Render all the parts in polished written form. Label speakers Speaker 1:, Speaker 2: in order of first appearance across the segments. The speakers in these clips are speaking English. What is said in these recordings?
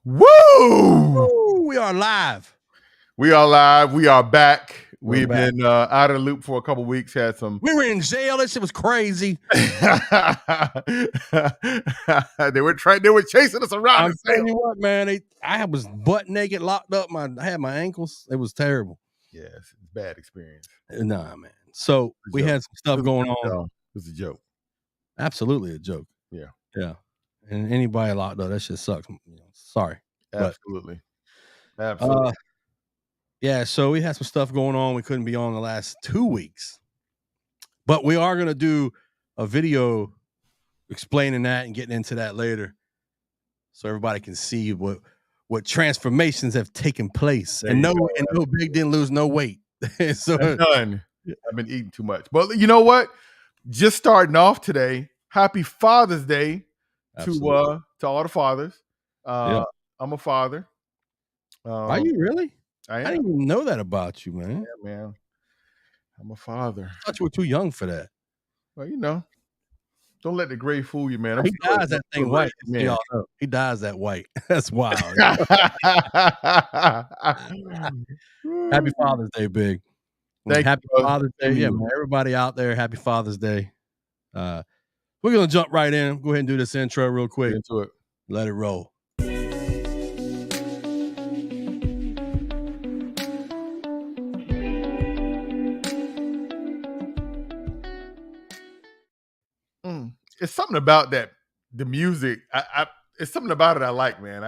Speaker 1: Woo!
Speaker 2: Woo, we are live.
Speaker 1: We are live. We are back.
Speaker 2: We're
Speaker 1: We've
Speaker 2: back.
Speaker 1: been out of the loop for a couple weeks. Had some.
Speaker 2: We were in jail. That shit was crazy.
Speaker 1: They were chasing us around.
Speaker 2: I'm telling you what, man. I was butt naked, locked up. I had my ankles. It was terrible.
Speaker 1: Yes, it's a bad experience.
Speaker 2: Nah, man. So we had some stuff going on.
Speaker 1: It was a joke.
Speaker 2: Absolutely a joke.
Speaker 1: Yeah.
Speaker 2: And anybody locked up, that shit sucks. Sorry.
Speaker 1: Absolutely. Absolutely.
Speaker 2: Yeah, so we had some stuff going on. We couldn't be on the last 2 weeks. But we are going to do a video explaining that and getting into that later so everybody can see what transformations have taken place. And no Big didn't lose no weight. So
Speaker 1: none. I've been eating too much. But you know what? Just starting off today, happy Father's Day to all the fathers. I'm a father.
Speaker 2: Are you really?
Speaker 1: I
Speaker 2: didn't even know that about you, man.
Speaker 1: Yeah, man. I'm a father.
Speaker 2: I thought you were too young for that.
Speaker 1: Well, don't let the gray fool you, man.
Speaker 2: He dyes that thing white. Man. He dyes that white. That's wild. Happy Father's Day, Big. Happy Father's Day. Yeah, man. Everybody out there, happy Father's Day. We're going to jump right in. Go ahead and do this intro real quick.
Speaker 1: Get into it.
Speaker 2: Let it roll.
Speaker 1: It's something about that, the music. It's something about it I like, man.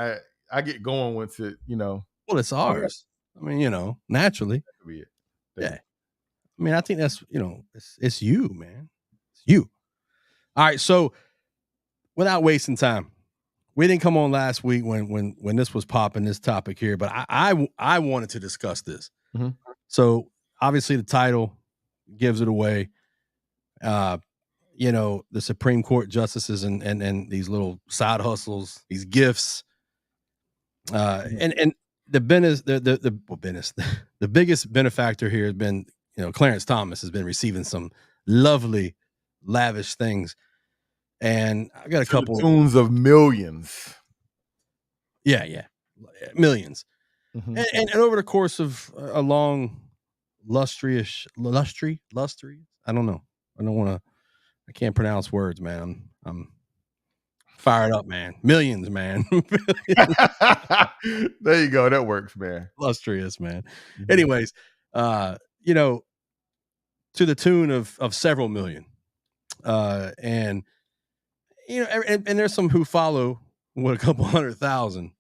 Speaker 1: I get going once it,
Speaker 2: Well, it's ours. I mean, naturally.
Speaker 1: That could be it.
Speaker 2: Yeah. I mean, I think that's, it's you, man. It's you. All right. So without wasting time, we didn't come on last week when this was popping, this topic here, but I wanted to discuss this.
Speaker 1: Mm-hmm.
Speaker 2: So obviously the title gives it away. The Supreme Court justices and these little side hustles, these gifts, and the biggest benefactor here has been, Clarence Thomas has been receiving some lovely, lavish things, and I got a couple
Speaker 1: tunes of millions.
Speaker 2: Yeah, millions,
Speaker 1: mm-hmm.
Speaker 2: and over the course of a long, lustrous. I don't know. I can't pronounce words, man. I'm fired up, man. Millions, man.
Speaker 1: There you go. That works, man.
Speaker 2: Illustrious, man. Mm-hmm. Anyways, to the tune of several million. And there's some who follow with a couple 100,000,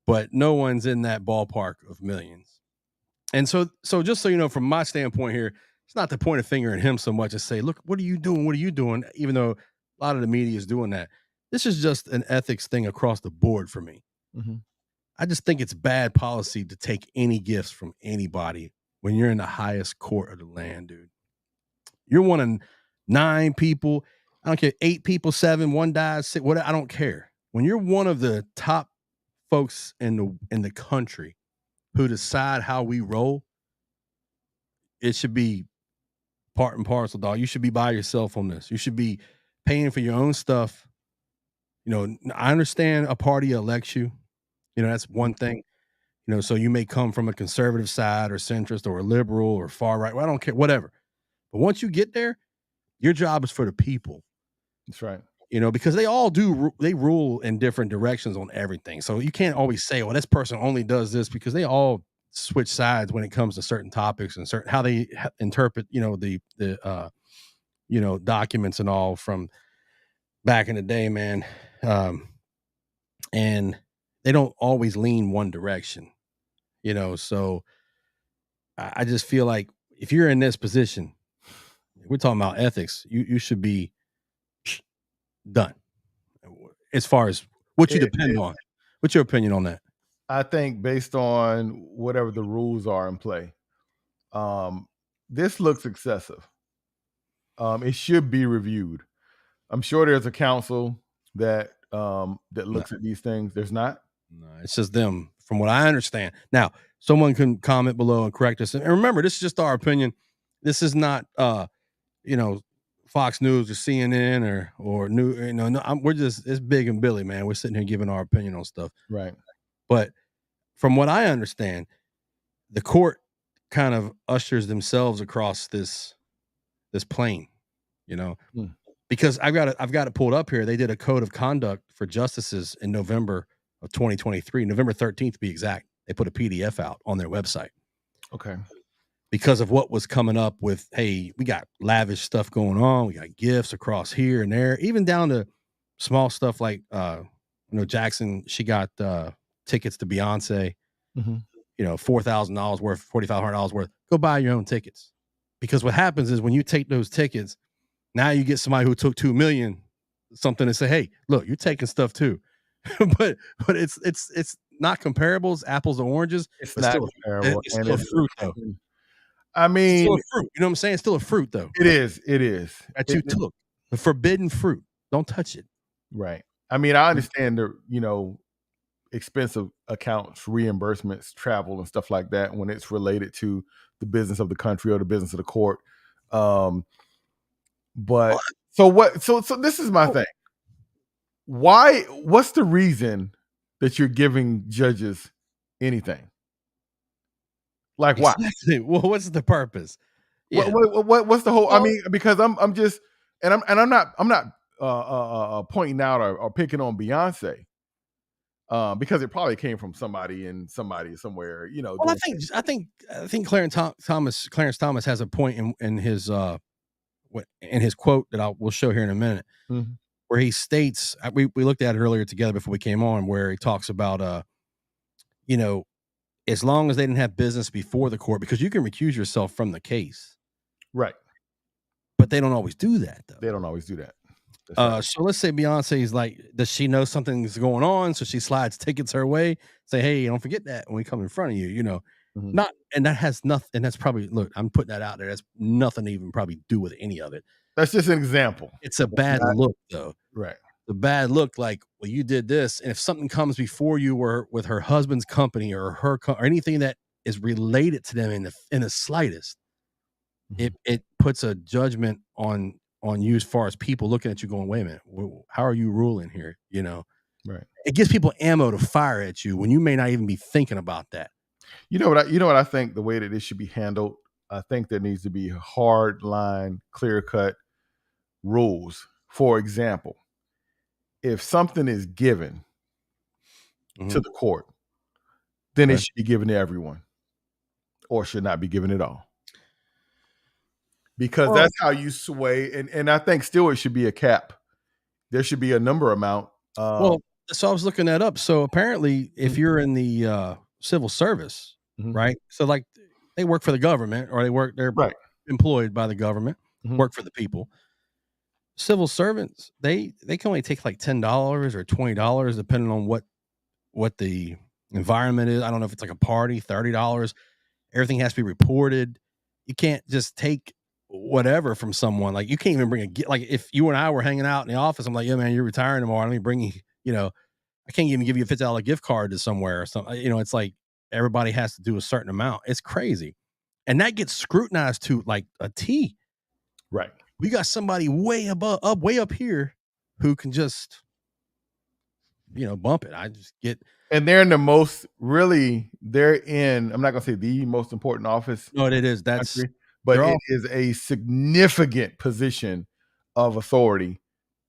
Speaker 2: but no one's in that ballpark of millions. And so just so you know, from my standpoint here, it's not to point a finger at him so much as say, look, what are you doing? What are you doing? Even though a lot of the media is doing that. This is just an ethics thing across the board for me.
Speaker 1: Mm-hmm.
Speaker 2: I just think it's bad policy to take any gifts from anybody when you're in the highest court of the land, dude. You're one of 9 people. I don't care. 8 people, 7, 1 dies, 6, whatever. I don't care. When you're one of the top folks in the country who decide how we roll, it should be part and parcel, dog. You should be by yourself on this. You should be paying for your own stuff. I understand a party elects you. That's one thing. So you may come from a conservative side or centrist or a liberal or far right. Well, I don't care, whatever. But once you get there, your job is for the people.
Speaker 1: That's right.
Speaker 2: Because they all they rule in different directions on everything. So you can't always say, well, this person only does this, because they all switch sides when it comes to certain topics and how they interpret, the documents and all from back in the day, man. And they don't always lean one direction, so I just feel like if you're in this position, we're talking about ethics, you should be done as far as what you depend on. What's your opinion on that?
Speaker 1: I think based on whatever the rules are in play, this looks excessive. It should be reviewed. I'm sure there's a council that looks at these things. There's not?
Speaker 2: No, it's just them, from what I understand. Now, someone can comment below and correct us. And remember, this is just our opinion. This is not, Fox News or CNN or new. No, we're just, it's Big and Billy, man. We're sitting here giving our opinion on stuff.
Speaker 1: Right.
Speaker 2: But from what I understand, the court kind of ushers themselves across this plane, you know,
Speaker 1: Mm.
Speaker 2: because I've got it pulled up here. They did a code of conduct for justices in November of 2023, November 13th to be exact. They put a PDF out on their website
Speaker 1: Okay.
Speaker 2: because of what was coming up with, hey, we got lavish stuff going on. We got gifts across here and there, even down to small stuff like Jackson, she got tickets to Beyonce,
Speaker 1: Mhm.
Speaker 2: $4,000 worth, $4,500 worth. Go buy your own tickets. Because what happens is when you take those tickets, now you get somebody who took 2 million something and say, "Hey, look, you're taking stuff too." but it's not comparable. It's apples to oranges,
Speaker 1: It's
Speaker 2: but
Speaker 1: not
Speaker 2: still
Speaker 1: comparable,
Speaker 2: it's
Speaker 1: and
Speaker 2: still a
Speaker 1: it's
Speaker 2: fruit though.
Speaker 1: I
Speaker 2: It's still
Speaker 1: mean,
Speaker 2: a fruit. You know what I'm saying? It's still a fruit though
Speaker 1: it is, it is.
Speaker 2: that
Speaker 1: It
Speaker 2: you took. The forbidden fruit. Don't touch it.
Speaker 1: right. I mean, I understand the, expensive accounts, reimbursements, travel, and stuff like that when it's related to the business of the country or the business of the court. Um, but so what? So this is my thing. Why? What's the reason that you're giving judges anything? Like why?
Speaker 2: Exactly. Well, what's the purpose?
Speaker 1: What?
Speaker 2: Yeah.
Speaker 1: What's the whole? I
Speaker 2: Well,
Speaker 1: mean, because I'm just I'm not pointing out or picking on Beyonce. Because it probably came from somebody and somebody somewhere,
Speaker 2: well,
Speaker 1: doing things.
Speaker 2: I think Clarence Thomas has a point in his in his quote that I will show here in a minute,
Speaker 1: Mhm.
Speaker 2: where he states we looked at it earlier together before we came on, where he talks about you know, as long as they didn't have business before the court, because you can recuse yourself from the case,
Speaker 1: Right.
Speaker 2: but they don't always do that though.
Speaker 1: They don't always do that. That's right.
Speaker 2: So let's say Beyonce is like, does she know something's going on? So she slides tickets her way, say, hey, don't forget that when we come in front of you,
Speaker 1: Mhm.
Speaker 2: not, and that has nothing, and that's probably, look, I'm putting that out there. That's nothing to even probably do with any of it.
Speaker 1: That's just an example.
Speaker 2: It's a
Speaker 1: It's
Speaker 2: bad
Speaker 1: not
Speaker 2: look though.
Speaker 1: right.
Speaker 2: The bad look, like, well, you did this. And if something comes before you or with her husband's company or or anything that is related to them in the slightest,
Speaker 1: Mhm.
Speaker 2: it puts a judgment on you as far as people looking at you going, wait a minute, how are you ruling here?
Speaker 1: Right.
Speaker 2: It gives people ammo to fire at you when you may not even be thinking about that.
Speaker 1: You know what I think the way that this should be handled? I think there needs to be hard line, clear cut rules. For example, if something is given to
Speaker 2: Mhm.
Speaker 1: the court, then it
Speaker 2: Okay.
Speaker 1: should be given to everyone or should not be given at all. Because
Speaker 2: Well,
Speaker 1: that's how you sway. And I think still it should be a cap. There should be a number amount.
Speaker 2: well, so I was looking that up. So apparently, if
Speaker 1: Mhm.
Speaker 2: you're in the civil service,
Speaker 1: Mhm.
Speaker 2: right? So like they work for the government or they're
Speaker 1: Right.
Speaker 2: employed by the government,
Speaker 1: Mhm.
Speaker 2: work for the people. Civil servants, they can only take like $10 or $20 depending on what the environment is. I don't know if it's like a party, $30. Everything has to be reported. You can't just take whatever from someone. Like you can't even bring a gift. Like if you and I were hanging out in the office, I'm like, yeah, man, you're retiring tomorrow. Let me bring you, I can't even give you a $50 gift card to somewhere or something. It's like everybody has to do a certain amount. It's crazy. And that gets scrutinized to like a T.
Speaker 1: Right.
Speaker 2: We got somebody way up here who can just, bump it. I just get
Speaker 1: And they're in the most really they're in, I'm not gonna say the most important office
Speaker 2: no, it is.
Speaker 1: in the
Speaker 2: That's
Speaker 1: country, but
Speaker 2: they're
Speaker 1: it
Speaker 2: all
Speaker 1: is a significant position of authority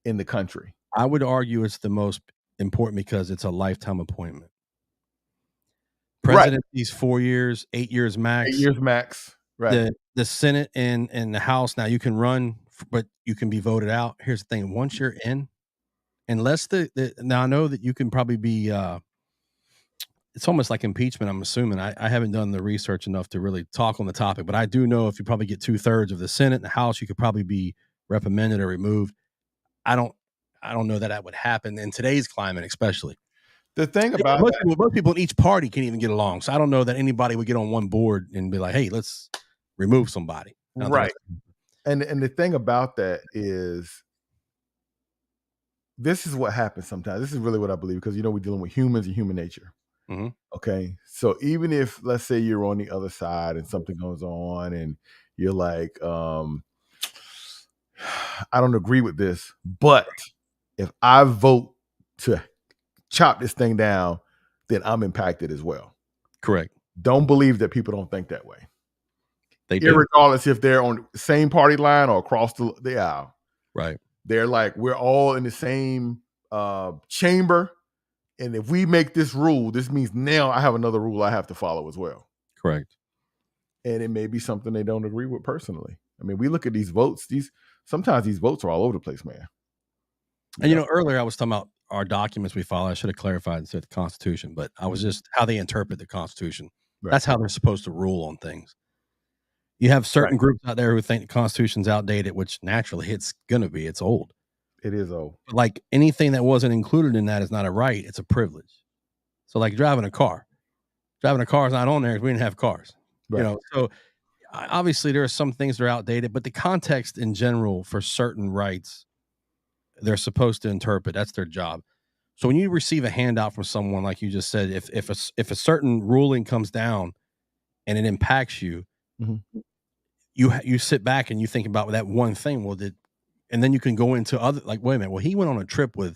Speaker 1: in the country.
Speaker 2: I would argue it's the most important because it's a lifetime appointment.
Speaker 1: Right.
Speaker 2: Presidency's 4 years, 8 years
Speaker 1: 8
Speaker 2: max.
Speaker 1: years max. Right.
Speaker 2: The Senate and the House, now you can run, but you can be voted out. Here's the thing, once you're in, unless the now I know that you can probably be, it's almost like impeachment, I'm assuming. I haven't done the research enough to really talk on the topic, but I do know if you probably get 2/3 of the Senate and the House, you could probably be reprimanded or removed. I don't I don't know that that would happen in today's climate, especially.
Speaker 1: The thing
Speaker 2: Yeah,
Speaker 1: about that
Speaker 2: most people in each party can't even get along, so I don't know that anybody would get on one board and be like, "Hey, let's remove somebody." I don't think
Speaker 1: right.
Speaker 2: that's
Speaker 1: And the thing about that is this is what happens sometimes. This is really what I believe because we're dealing with humans and human nature.
Speaker 2: mhm.
Speaker 1: Okay. So even if let's say you're on the other side and something goes on and you're like, I don't agree with this, but if I vote to chop this thing down, then I'm impacted as well.
Speaker 2: Correct.
Speaker 1: Don't believe that people don't think that way.
Speaker 2: They do.
Speaker 1: Irregardless if they're on the same party line or across the aisle.
Speaker 2: Right.
Speaker 1: They're like, we're all in the same chamber. And if we make this rule, this means now I have another rule I have to follow as well.
Speaker 2: Correct.
Speaker 1: And it may be something they don't agree with personally. I mean, we look at these votes. Sometimes these votes are all over the place, man.
Speaker 2: And earlier I was talking about our documents we follow. I should have clarified and said the Constitution, but I was just how they interpret the Constitution. Right. That's how they're supposed to rule on things. You have certain groups out there who think the Constitution's outdated, which naturally it's gonna be. It's old.
Speaker 1: It is old.
Speaker 2: But like anything that wasn't included in that is not a right; it's a privilege. So, like driving a car is not on there because we didn't have cars. Right. So obviously there are some things that are outdated, but the context in general for certain rights, they're supposed to interpret. That's their job. So when you receive a handout from someone, like you just said, if a certain ruling comes down and it impacts you, you sit back and you think about that one thing. Well, and then you can go into other, like, wait a minute. Well, he went on a trip with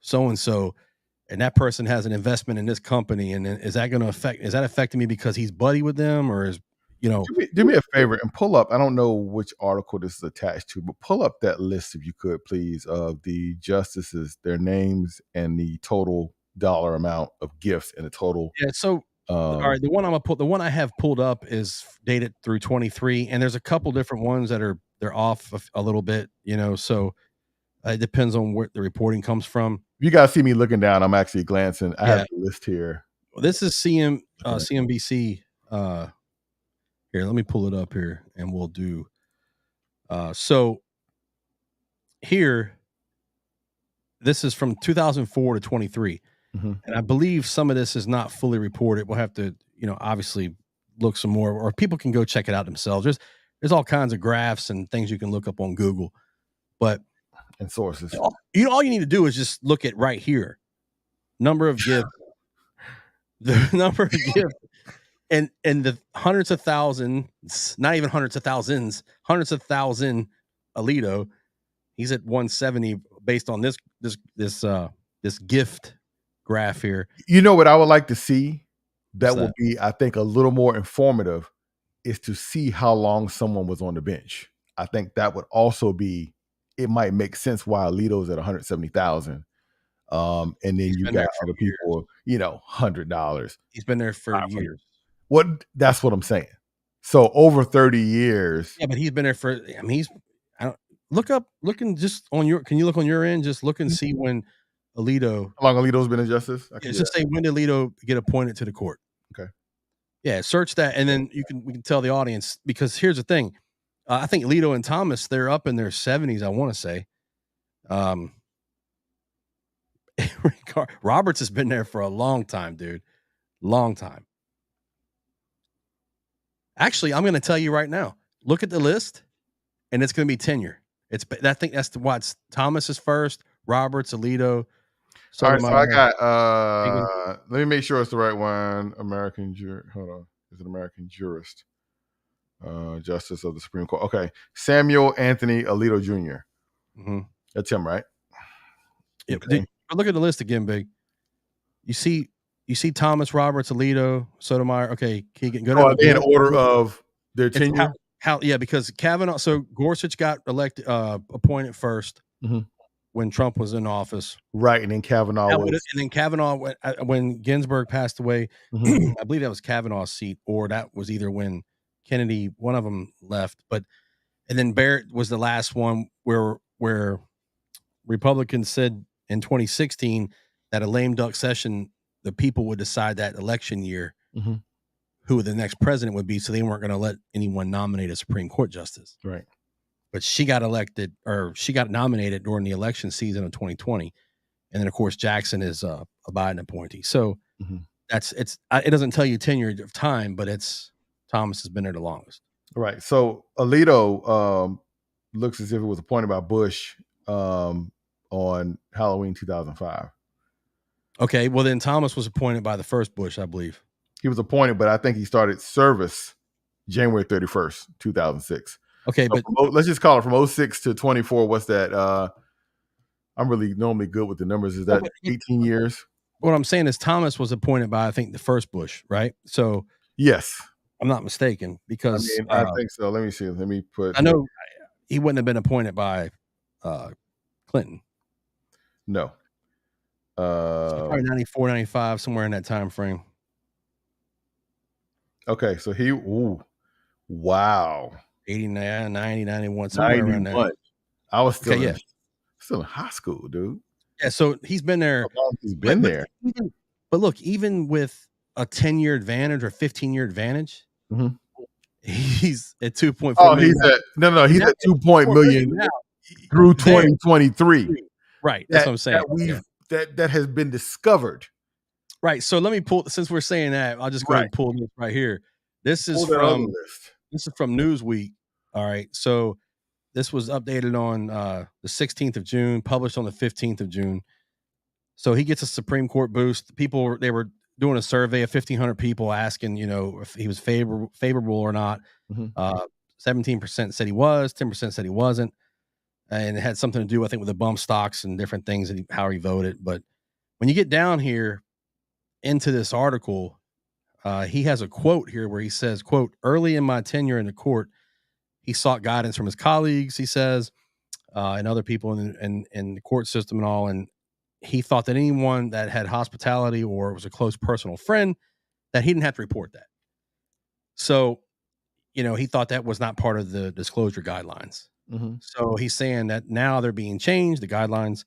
Speaker 2: so and so, and that person has an investment in this company, and then is that affecting me because he's buddy with them, or is
Speaker 1: do me a favor and pull up. I don't know which article this is attached to, but pull up that list if you could, please, of the justices, their names, and the total dollar amount of gifts and the total.
Speaker 2: Yeah. So, all right, the one I have pulled up is dated through 23, and there's a couple different ones that they're off a little bit, So it depends on where the reporting comes from.
Speaker 1: You guys see me looking down. I'm actually glancing. I have the list here.
Speaker 2: Well, this is CNBC. Here, let me pull it up here, and we'll do. So here, this is from 2004 to 23, and I believe some of this is not fully reported. We'll have to, obviously look some more, or people can go check it out themselves. There's all kinds of graphs and things you can look up on Google,
Speaker 1: and sources.
Speaker 2: All you need to do is just look at right here, number of gifts, the number of gifts. And the hundreds of thousands, not even hundreds of thousands, hundreds of thousand Alito, he's at 170 based on this gift graph here.
Speaker 1: You know what I would like to see that will be, I think, a little more informative is to see how long someone was on the bench. I think that would also be, it might make sense why Alito's at 170,000. And then you got other people, $100.
Speaker 2: He's been there for years.
Speaker 1: That's what I'm saying. So over 30 years.
Speaker 2: Yeah, but he's been there for, looking just on can you look on your end? Just look and see when Alito.
Speaker 1: How long Alito's been in justice?
Speaker 2: Just say, when did Alito get appointed to the court?
Speaker 1: Okay. Yeah,
Speaker 2: search that. And then we can tell the audience, because here's the thing. I think Alito and Thomas, they're up in their 70s, I want to say. Roberts has been there for a long time, dude. Long time. Actually, I'm going to tell you right now. Look at the list, and it's going to be tenure. I think that's why it's Thomas is first, Roberts, Alito.
Speaker 1: All right, so I got. Let me make sure it's the right one. American jurist. Hold on, is it American jurist? Justice of the Supreme Court. Okay, Samuel Anthony Alito Jr. That's him, right?
Speaker 2: Yeah. Okay. Look at the list again, Big. You see Thomas, Roberts, Alito, Sotomayor. Okay, can you go down
Speaker 1: in order of their tenure?
Speaker 2: Because Kavanaugh. So Gorsuch got appointed first when Trump was in office,
Speaker 1: right? And then Kavanaugh
Speaker 2: went, when Ginsburg passed away. I believe that was Kavanaugh's seat, or that was either when Kennedy, one of them, left. And then Barrett was the last one where Republicans said in 2016 that a lame duck session, the people would decide that election year who the next president would be, so they weren't going to let anyone nominate a Supreme Court justice.
Speaker 1: Right.
Speaker 2: But she got nominated during the election season of 2020. And then, of course, Jackson is a Biden appointee. So it doesn't tell you tenure of time, but Thomas has been there the longest.
Speaker 1: Right. So Alito looks as if it was appointed by Bush on Halloween 2005.
Speaker 2: Okay, well then Thomas was appointed by the first Bush, I believe.
Speaker 1: He was appointed, but I think he started service January 31st, 2006.
Speaker 2: Okay,
Speaker 1: so but let's just call it from 06 to 24. What's that? I'm really normally good with the numbers. Is that 18 years?
Speaker 2: what I'm saying is Thomas was appointed by, I think, the first Bush, right? So
Speaker 1: Yes.
Speaker 2: I'm not mistaken
Speaker 1: I
Speaker 2: because
Speaker 1: mean, I think so. Let me see. Let me put
Speaker 2: I
Speaker 1: here.
Speaker 2: know he wouldn't have been appointed by uh, Clinton.
Speaker 1: No.
Speaker 2: So probably 94, 95, somewhere in that time frame.
Speaker 1: Okay, so wow.
Speaker 2: 89, 90, 91, somewhere around there.
Speaker 1: 91. I was
Speaker 2: Okay, yeah.
Speaker 1: still in high school, dude.
Speaker 2: Yeah, so he's been there,
Speaker 1: How long he's been
Speaker 2: but
Speaker 1: there.
Speaker 2: look, even with a 10-year advantage or 15-year advantage,
Speaker 1: Mhm.
Speaker 2: he's at 2.4
Speaker 1: Oh,
Speaker 2: million.
Speaker 1: he's
Speaker 2: Now
Speaker 1: at 2 million
Speaker 2: now
Speaker 1: through
Speaker 2: there.
Speaker 1: 2023.
Speaker 2: Right, that's
Speaker 1: That
Speaker 2: what I'm saying. Yeah.
Speaker 1: that has been discovered.
Speaker 2: Right, so let me pull, since we're saying that, I'll just go ahead
Speaker 1: Right.
Speaker 2: and pull this right here. This is
Speaker 1: Pull that other
Speaker 2: from
Speaker 1: list.
Speaker 2: Newsweek. All right, so this was updated on the 16th of June, published on the 15th of June. So he gets a Supreme Court boost. People, they were doing a survey of 1,500 people asking, if he was favorable or not.
Speaker 1: Mhm.
Speaker 2: 17% said he was, 10% said he wasn't, and it had something to do, I think, with the bump stocks and different things and how he voted. But when you get down here into this article, he has a quote here where he says, "quote Early in my tenure in the court, he sought guidance from his colleagues." He says, and other people in the court system and all, and he thought that anyone that had hospitality or was a close personal friend, that he didn't have to report that. So, he thought that was not part of the disclosure guidelines.
Speaker 1: Mhm.
Speaker 2: So he's saying that now they're being changed, the guidelines.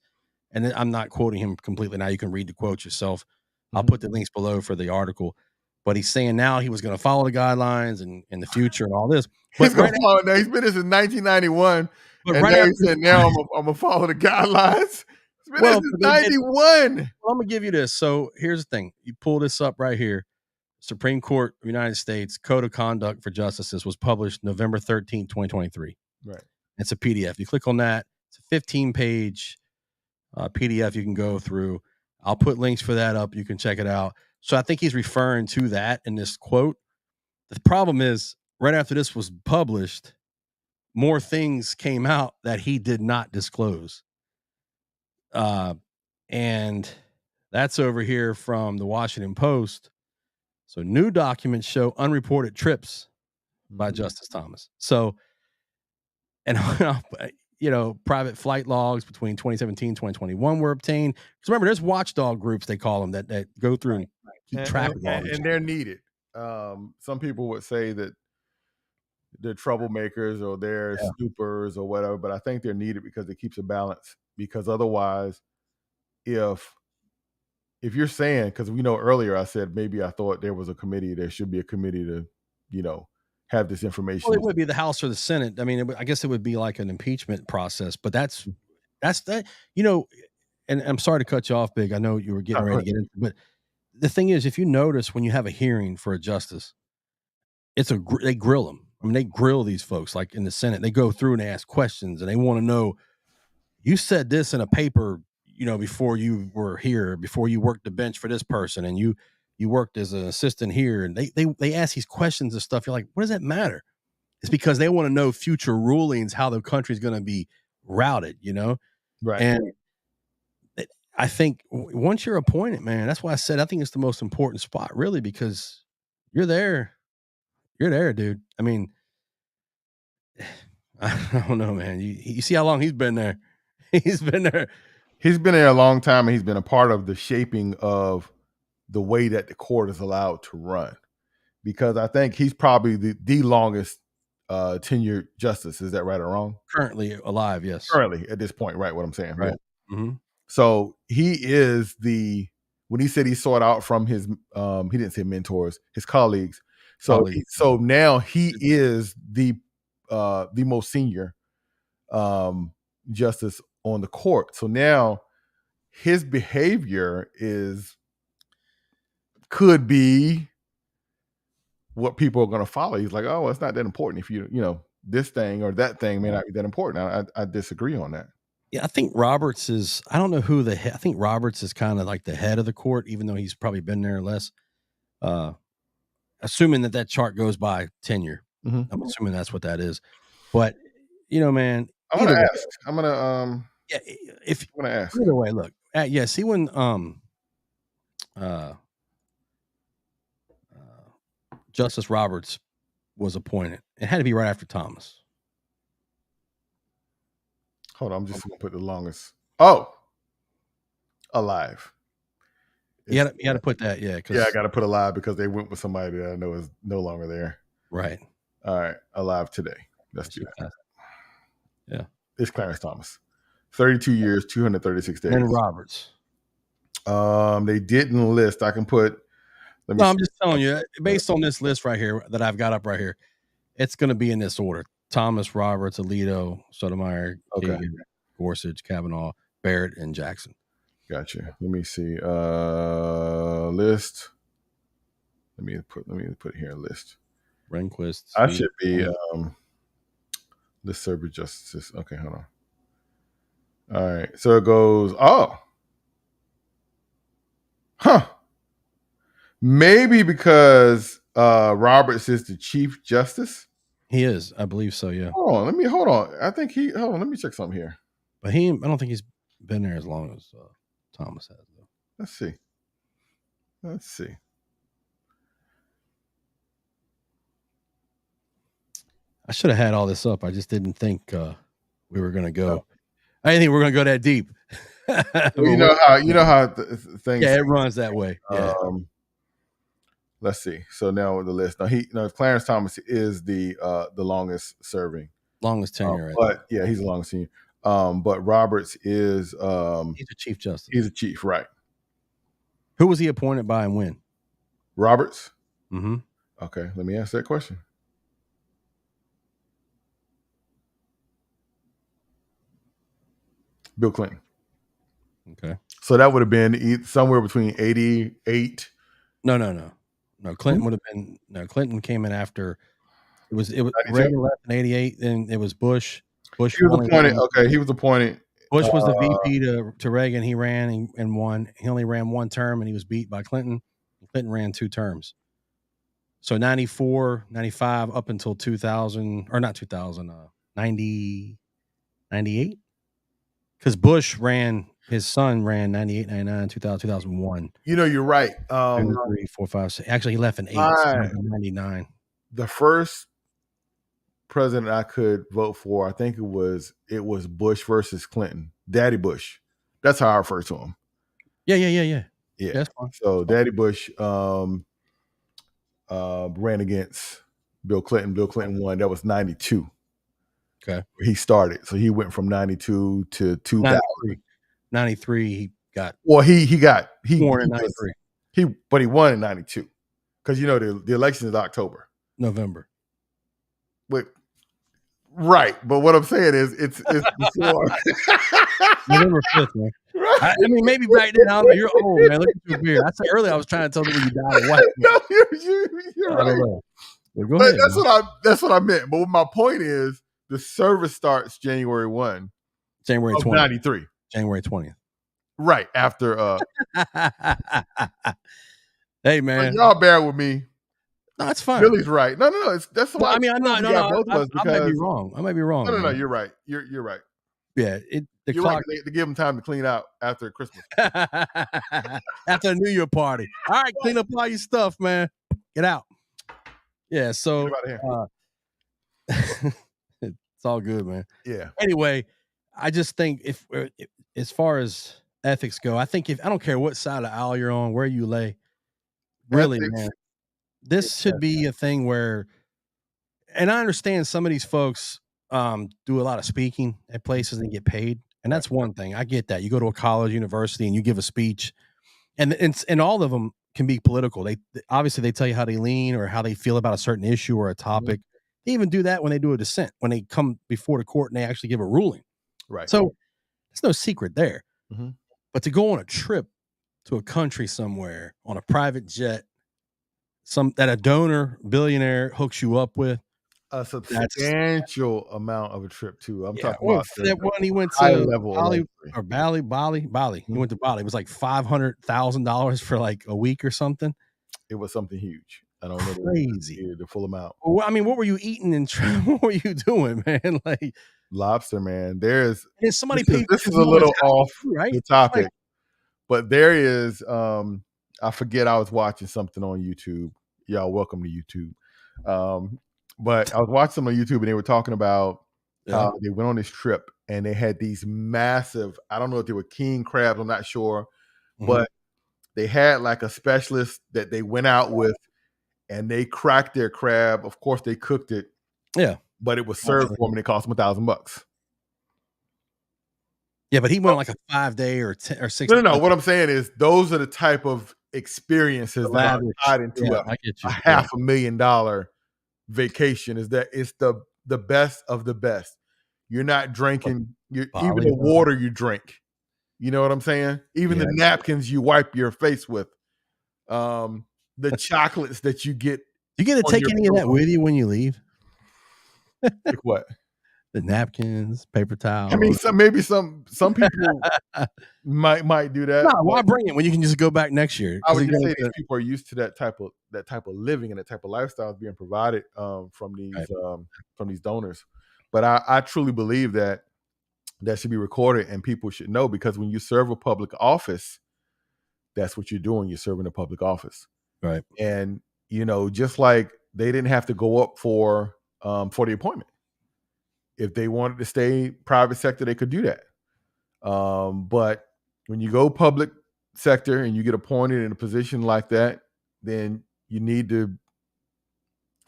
Speaker 2: And then I'm not quoting him completely now. You can read the quote yourself. I'll
Speaker 1: Mhm.
Speaker 2: put the links below for the article. But he's saying now he was going to follow the guidelines and in the future and all this.
Speaker 1: He's
Speaker 2: But
Speaker 1: gonna follow now. He's been here since 1991, and
Speaker 2: right
Speaker 1: now
Speaker 2: after,
Speaker 1: he said, "Now I'm gonna follow the guidelines." He's been here
Speaker 2: well,
Speaker 1: since
Speaker 2: they did.
Speaker 1: 91.
Speaker 2: Well, I'm gonna give you this. So here's the thing. You pull this up right here. Supreme Court of the United States Code of Conduct for Justices was published November 13th, 2023.
Speaker 1: Right.
Speaker 2: It's a PDF. You click on that. It's a 15-page PDF you can go through. I'll put links for that up. You can check it out. So I think he's referring to that in this quote. The problem is, right after this was published, more things came out that he did not disclose. And that's over here from the Washington Post. So new documents show unreported trips by
Speaker 1: Mhm.
Speaker 2: Justice Thomas. So, and private flight logs between 2017 2021 were obtained. Because remember, there's watchdog groups, they call them, that go through and keep track of all this.
Speaker 1: And they're needed. Some people would say that they're troublemakers or they're
Speaker 2: Yeah.
Speaker 1: snoopers or whatever, but I think they're needed because it keeps a balance. Because otherwise, if you're saying, because we know earlier I said maybe I thought there was a committee, there should be a committee to, have this
Speaker 2: Well,
Speaker 1: information.
Speaker 2: it would be the House or the Senate. I mean, I guess it would be like an impeachment process, but that's that. You know, and I'm sorry to cut you off, Big. I know you were getting
Speaker 1: Oh, go
Speaker 2: ready to
Speaker 1: ahead.
Speaker 2: get into, but the thing is, if you notice when you have a hearing for a justice, they grill them. I mean, they grill these folks like in the Senate. They go through and they ask questions, and they want to know, you said this in a paper, before you were here, before you worked the bench for this person, and you worked as an assistant here, and they ask these questions and stuff. You're like, what does that matter? It's because they want to know future rulings, how the country's going to be routed.
Speaker 1: Right.
Speaker 2: And I think once you're appointed, man, that's why I said I think it's the most important spot, really, because you're there. You're there, dude. I mean, I don't know, man. You see how long he's been there? He's been there.
Speaker 1: He's been there a long time, and he's been a part of the shaping of the way that the court is allowed to run. Because I think he's probably the longest tenured justice. Is that right or wrong?
Speaker 2: Currently alive, yes.
Speaker 1: Currently, at this point, right? What I'm saying, yeah.
Speaker 2: Right. Mhm.
Speaker 1: So he is when he said he sought out from his he didn't say mentors, his colleagues. So
Speaker 2: Colleague.
Speaker 1: now he is the most senior justice on the court. So now his behavior could be what people are going to follow. He's like, oh, it's not that important if this thing or that thing may not be that important. I disagree on that.
Speaker 2: Yeah, I think Roberts is, I don't know who I think Roberts is kind of like the head of the court, even though he's probably been there less. Uh, assuming that chart goes by tenure.
Speaker 1: Mhm.
Speaker 2: I'm assuming that's what that is. But, man,
Speaker 1: I'm
Speaker 2: either
Speaker 1: gonna
Speaker 2: way,
Speaker 1: ask.
Speaker 2: yeah, if
Speaker 1: I'm gonna ask.
Speaker 2: either way, look, yeah, see when Justice Roberts was appointed. It had to be right after Thomas.
Speaker 1: Hold on, I'm just gonna put the longest. Oh, alive.
Speaker 2: You got to put that, yeah.
Speaker 1: Yeah, I got to put alive because they went with somebody that I know is no longer there.
Speaker 2: Right.
Speaker 1: All right, alive today. Let's do that.
Speaker 2: Yeah.
Speaker 1: It's Clarence Thomas. 32 years, 236 days.
Speaker 2: And Roberts.
Speaker 1: They didn't list. I can put.
Speaker 2: No, I'm just telling you, based on this list right here that I've got up right here, it's going to be in this order: Thomas, Roberts, Alito, Sotomayor, Kagan, Gorsuch, Kavanaugh, Barrett, and Jackson.
Speaker 1: Gotcha. Let me see. List. Let me put here a list.
Speaker 2: Rehnquist.
Speaker 1: I should be list server justices. Okay, hold on. All right. So it goes. Oh. Huh. Maybe because Roberts is the Chief Justice.
Speaker 2: He is, I believe so. Yeah.
Speaker 1: Hold on. I think hold on. Let me check something here.
Speaker 2: But I don't think he's been there as long as Thomas has, though.
Speaker 1: Let's see.
Speaker 2: I should have had all this up. I just didn't think we were going to go. I didn't think we were going to go that deep.
Speaker 1: Well, you know how things.
Speaker 2: Yeah, it runs that way. Yeah.
Speaker 1: Let's see. So now with the list. Now Clarence Thomas is the longest serving.
Speaker 2: Longest tenure.
Speaker 1: But yeah, he's the longest tenure. But Roberts is
Speaker 2: he's a Chief Justice.
Speaker 1: He's a chief, right?
Speaker 2: Who was he appointed by and when?
Speaker 1: Roberts.
Speaker 2: Mm-hmm.
Speaker 1: Okay, let me ask that question. Bill Clinton.
Speaker 2: Okay.
Speaker 1: So that would have been somewhere between 88.
Speaker 2: No. Clinton would have been. No, Clinton came in after. It was Reagan left in 88. Then it was Bush.
Speaker 1: He was appointed. Okay, he was appointed.
Speaker 2: Bush was the VP to Reagan. He ran and won. He only ran one term, and he was beat by Clinton. Clinton ran 2 terms. So 94, 95, up until 2000, or not 2000, 90, 98. Because Bush his son ran 98, 99, 2000, 2001.
Speaker 1: You're right.
Speaker 2: 2, 3, 4, 5, 6. Actually, he left in 99.
Speaker 1: The first president I could vote for, I think it was Bush versus Clinton. Daddy Bush. That's how I refer to him.
Speaker 2: Yeah.
Speaker 1: That's fine. So Daddy Bush ran against Bill Clinton. Bill Clinton won. That was 92.
Speaker 2: Okay.
Speaker 1: He started. So he went from 92 to 2000.
Speaker 2: 93 he got.
Speaker 1: Well, he
Speaker 2: won in 93.
Speaker 1: But he won in 92. Because the election is October.
Speaker 2: November.
Speaker 1: Right, but what I'm saying is it's before
Speaker 2: November 5th, man. Right. I mean, maybe back then, I don't know, you're old, man. Look at your beard. I said earlier I was trying to tell you when you died of what.
Speaker 1: No, you're right. Well, go ahead, that's what I meant. But my point is the service starts January 1.
Speaker 2: January 20th.
Speaker 1: 93.
Speaker 2: January 20th.
Speaker 1: Right, after
Speaker 2: hey, man.
Speaker 1: Y'all bear with me.
Speaker 2: No, it's fine.
Speaker 1: Billy's right. No. That's
Speaker 2: well, I mean, I'm not. No, I might be wrong.
Speaker 1: No. You're right. You're right.
Speaker 2: Yeah, the
Speaker 1: you're
Speaker 2: clock.
Speaker 1: Right. They give them time to clean out after Christmas.
Speaker 2: After the New Year party. All right, clean up all your stuff, man. Get out. Yeah. So it's all good, man.
Speaker 1: Yeah.
Speaker 2: Anyway, I just think if as far as ethics go, I think I don't care what side of the aisle you're on, where you lay, really, ethics. Man. This should be a thing where, and I understand some of these folks do a lot of speaking at places and get paid, and that's one thing. I get that. You go to a college, university, and you give a speech, and all of them can be political. They obviously they tell you how they lean or how they feel about a certain issue or a topic. Mm-hmm. They even do that when they do a dissent, when they come before the court and they actually give a ruling.
Speaker 1: Right.
Speaker 2: So there's no secret there.
Speaker 1: Mm-hmm.
Speaker 2: But to go on a trip to a country somewhere on a private jet, that a donor billionaire hooks you up with,
Speaker 1: a substantial amount of a trip too. I'm talking
Speaker 2: about that one he went to Bali. He went to Bali. It was like $500,000 for like a week or something.
Speaker 1: It was something huge. I don't know the full amount.
Speaker 2: Well, I mean, what were you eating and what were you doing, man? Like
Speaker 1: lobster, man. There's
Speaker 2: somebody
Speaker 1: this is a little off the topic, but there is I forget I was watching something on YouTube. Y'all welcome to YouTube. But I was watching some on YouTube and they were talking about
Speaker 2: Yeah.
Speaker 1: how they went on this trip and they had these massive, I don't know if they were king crabs, I'm not sure,
Speaker 2: Mhm.
Speaker 1: but they had like a specialist that they went out with and they cracked their crab. Of course, they cooked it,
Speaker 2: Yeah.
Speaker 1: but it was served
Speaker 2: Naturally.
Speaker 1: for them and it cost them $1,000.
Speaker 2: Yeah, but he went on like a 5-day or 10 or 6
Speaker 1: No, no, no.
Speaker 2: like
Speaker 1: What I'm saying is those are the type of
Speaker 2: the
Speaker 1: experiences that are
Speaker 2: lavish.
Speaker 1: tied into
Speaker 2: Yeah,
Speaker 1: a
Speaker 2: I get you. Yeah.
Speaker 1: $500,000 vacation. Is that it's the best of the best. You're not
Speaker 2: Like
Speaker 1: drinking even
Speaker 2: Bali
Speaker 1: the
Speaker 2: though.
Speaker 1: water you drink. You know what I'm saying? Even the
Speaker 2: Yeah.
Speaker 1: napkins you wipe your face with. Um, the chocolates that you get
Speaker 2: You get to
Speaker 1: on
Speaker 2: take
Speaker 1: your
Speaker 2: any of that
Speaker 1: pillow.
Speaker 2: with you when you leave?
Speaker 1: Like what?
Speaker 2: The napkins, paper
Speaker 1: I mean,
Speaker 2: towels.
Speaker 1: some people might do that,
Speaker 2: No,
Speaker 1: but
Speaker 2: why bring it when you can just go back next year?
Speaker 1: I
Speaker 2: Because
Speaker 1: would
Speaker 2: you
Speaker 1: just
Speaker 2: go
Speaker 1: say these
Speaker 2: to
Speaker 1: people are used to that type of living and that type of lifestyle being provided
Speaker 2: right,
Speaker 1: from these donors. But I truly believe that that should be recorded and people should know because when you serve a public office, that's what you're doing. You're serving a public office,
Speaker 2: right.
Speaker 1: and just like they didn't have to go up for the appointment. If they wanted to stay private sector, they could do that. But when you go public sector and you get appointed in a position like that, then you need to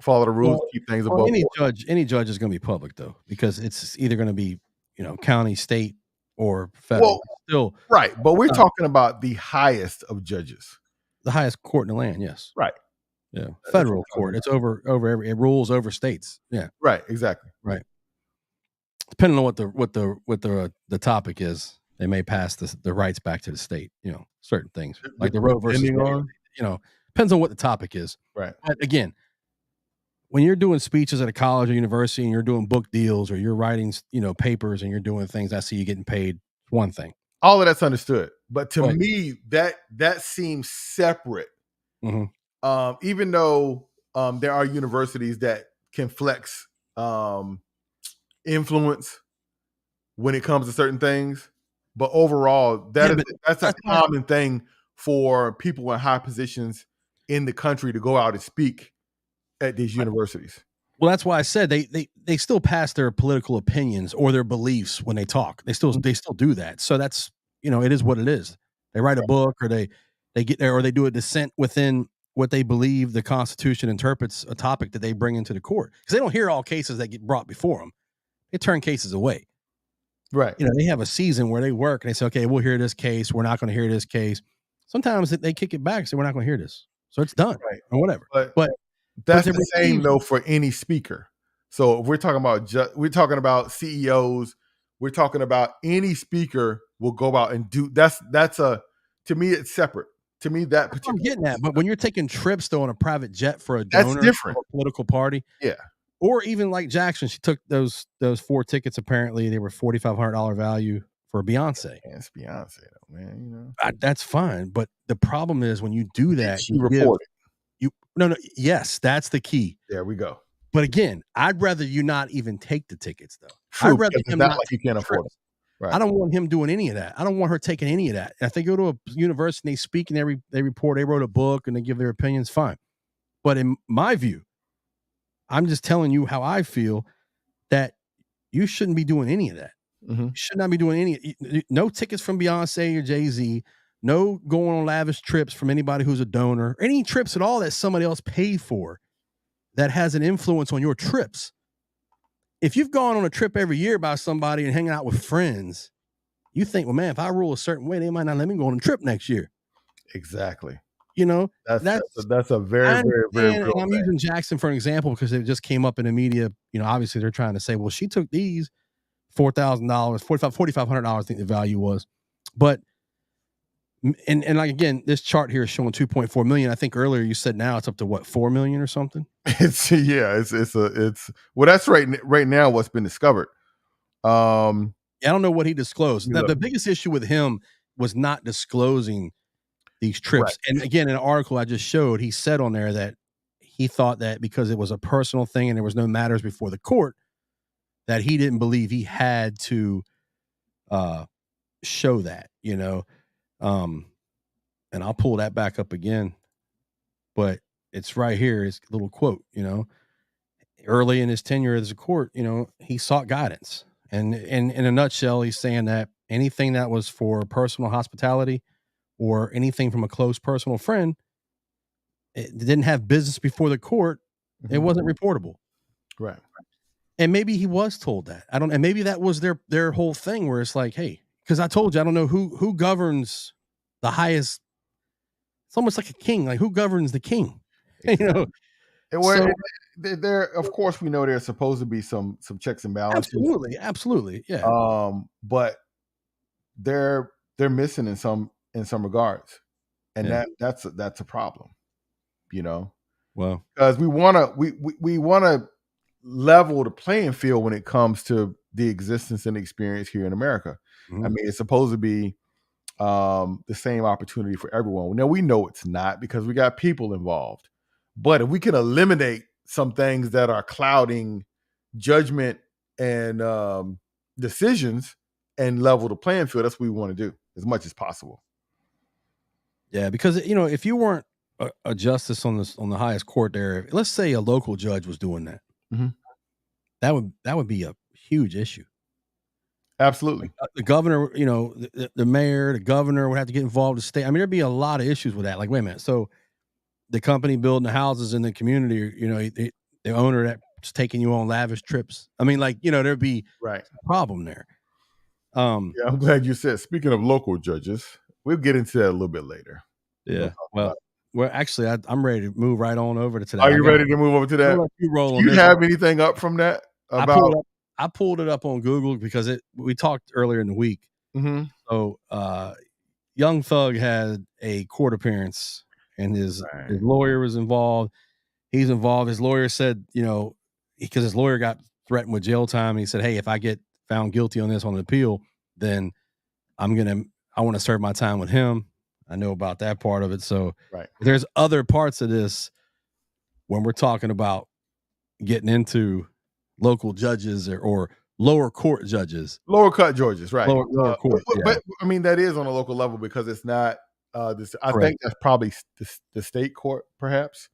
Speaker 1: follow the rules,
Speaker 2: Well,
Speaker 1: keep things
Speaker 2: well,
Speaker 1: above board.
Speaker 2: any judge is gonna be public though, because it's either gonna be, county, state, or
Speaker 1: Well,
Speaker 2: federal. Still,
Speaker 1: right, but we're
Speaker 2: uh,
Speaker 1: talking about the highest of judges.
Speaker 2: the highest court in the land, yes.
Speaker 1: Right.
Speaker 2: Yeah.
Speaker 1: That's what
Speaker 2: Federal
Speaker 1: we're talking
Speaker 2: court.
Speaker 1: about.
Speaker 2: It's over every it rules over states. Yeah.
Speaker 1: Right, exactly.
Speaker 2: Right. Depending on what the topic is, they may pass the rights back to the state, certain things. Like the Roe versus
Speaker 1: Depending
Speaker 2: Wade,
Speaker 1: on
Speaker 2: depends on what the topic is.
Speaker 1: right.
Speaker 2: But again, when you're doing speeches at a college or university and you're doing book deals or you're writing, papers and you're doing things, I see you getting paid, one thing.
Speaker 1: All of that's understood. But to
Speaker 2: Right.
Speaker 1: me, that seems separate.
Speaker 2: Mhm.
Speaker 1: Even though there are universities that can flex influence when it comes to certain things. But overall,
Speaker 2: Yeah, but
Speaker 1: that's a
Speaker 2: that's why
Speaker 1: common thing for people in high positions in the country to go out and speak at these universities.
Speaker 2: well, that's why I said they still pass their political opinions or their beliefs when they talk. They still do that. So that's, it is what it is. They write a book or they get there or they do a dissent within what they believe the Constitution interprets a topic that they bring into the court. Because they don't hear all cases that get brought before them. They turn cases away.
Speaker 1: Right.
Speaker 2: They have a season where they work and they say, okay, we'll hear this case. We're not going to hear this case. Sometimes they kick it back and say, we're not going to hear this. So it's done
Speaker 1: Right.
Speaker 2: or whatever.
Speaker 1: But
Speaker 2: But
Speaker 1: that's
Speaker 2: to
Speaker 1: the same
Speaker 2: receive,
Speaker 1: though for any speaker. So if we're talking about we're talking about CEOs, we're talking about any speaker will go out and do that's a to me it's separate. To me that
Speaker 2: I'm
Speaker 1: particular
Speaker 2: getting that. But when you're taking trips though on a private jet for a
Speaker 1: that's
Speaker 2: donor
Speaker 1: different.
Speaker 2: or a political party,
Speaker 1: Yeah.
Speaker 2: or even like Jackson, she took those 4 tickets. Apparently, they were $4,500 value for Beyonce.
Speaker 1: And it's Beyonce though, man.
Speaker 2: That's fine, but the problem is when you do
Speaker 1: Did
Speaker 2: that,
Speaker 1: she report it?
Speaker 2: you no, yes, that's the key.
Speaker 1: There we go.
Speaker 2: But again, I'd rather you not even take the tickets though. I'd
Speaker 1: True,
Speaker 2: rather
Speaker 1: because it's
Speaker 2: him
Speaker 1: not
Speaker 2: not
Speaker 1: like you
Speaker 2: take
Speaker 1: can't
Speaker 2: the
Speaker 1: afford it.
Speaker 2: trips. I
Speaker 1: Right.
Speaker 2: don't want him doing any of that. I don't want her taking any of that. And if they go to a university and they speak and they report, they wrote a book and they give their opinions, fine. But in my view, I'm just telling you how I feel that you shouldn't be doing any of that.
Speaker 1: Mm-hmm.
Speaker 2: You should not be doing no tickets from Beyonce or Jay-Z, no going on lavish trips from anybody who's a donor, any trips at all that somebody else paid for that has an influence on your trips. If you've gone on a trip every year by somebody and hanging out with friends, you think, well, man, if I rule a certain way, they might not let me go on a trip next year.
Speaker 1: Exactly.
Speaker 2: You know,
Speaker 1: That's a very,
Speaker 2: I
Speaker 1: very, very
Speaker 2: understand,
Speaker 1: real
Speaker 2: and I'm
Speaker 1: thing.
Speaker 2: using Jackson for an example because it just came up in the media. Obviously they're trying to say, well, she took these $4,000, $4,500, I think the value was. But and like again, this chart here is showing 2.4 million. I think earlier you said now it's up to what, 4 million or something?
Speaker 1: It's well that's right now what's been discovered.
Speaker 2: Yeah, I don't know what he disclosed.
Speaker 1: You
Speaker 2: The
Speaker 1: look
Speaker 2: biggest issue with him was not disclosing these
Speaker 1: right.
Speaker 2: trips. And again, in an article I just showed, he said on there that he thought that because it was a personal thing and there was no matters before the court, that he didn't believe he had to show that, Um, and I'll pull that back up again, but it's right here. It's a little quote, early in his tenure as a court, he sought guidance. And in a nutshell, he's saying that anything that was for personal hospitality or anything from a close personal friend, it didn't have business before the court, it
Speaker 1: Mhm.
Speaker 2: wasn't reportable.
Speaker 1: Right.
Speaker 2: And maybe he was told that. I don't, and maybe that was their whole thing where it's like, hey, because I told you, I don't know who governs the highest. It's almost like a king. Like, who governs the king? you
Speaker 1: Exactly.
Speaker 2: know.
Speaker 1: And
Speaker 2: So
Speaker 1: there, of course, we know there's supposed to be some checks and balances,
Speaker 2: absolutely, yeah,
Speaker 1: but they're missing in some regards, and
Speaker 2: yeah.
Speaker 1: that's a problem, you know,
Speaker 2: Well,
Speaker 1: because we wanna level the playing field when it comes to the existence and experience here in America. I
Speaker 2: mhm.
Speaker 1: mean, it's supposed to be the same opportunity for everyone. Now we know it's not because we got people involved. But if we can eliminate some things that are clouding judgment and decisions and level the playing field, that's what we want to do as much as possible.
Speaker 2: Yeah, because if you weren't a justice on the highest court there, let's say a local judge was doing that,
Speaker 1: Mhm.
Speaker 2: that would be a huge issue.
Speaker 1: Absolutely.
Speaker 2: The governor, the mayor, the governor would have to get involved. The state. I mean, there'd be a lot of issues with that. Like, wait a minute, so the company building the houses in the community, the owner that's taking you on lavish trips. I mean, like, there'd be
Speaker 1: Right.
Speaker 2: a problem there. Um,
Speaker 1: Yeah, I'm glad you said. Speaking of local judges, we'll get into that a little bit later. We're gonna
Speaker 2: yeah.
Speaker 1: talk about
Speaker 2: Well, actually, I'm ready to move right on over to that.
Speaker 1: Are you ready to move over to
Speaker 2: I'm gonna
Speaker 1: that?
Speaker 2: let you roll on
Speaker 1: Do you
Speaker 2: this.
Speaker 1: have anything up from that
Speaker 2: I
Speaker 1: about
Speaker 2: pulled up I pulled it up on Google because we talked earlier in the week.
Speaker 1: Mhm.
Speaker 2: So, Young Thug had a court appearance and his
Speaker 1: Right.
Speaker 2: lawyer was involved. He's involved. His lawyer said, because his lawyer got threatened with jail time, and he said, "Hey, if I get found guilty on this on an appeal, then I want to serve my time with him." I know about that part of it. So
Speaker 1: Right.
Speaker 2: there's other parts of this when we're talking about getting into local judges or lower court judges.
Speaker 1: Lower cut Georgia's, right.
Speaker 2: Lower court, yeah,
Speaker 1: But I mean, that is on a local level because it's not this. I
Speaker 2: correct.
Speaker 1: think that's probably the state court, perhaps.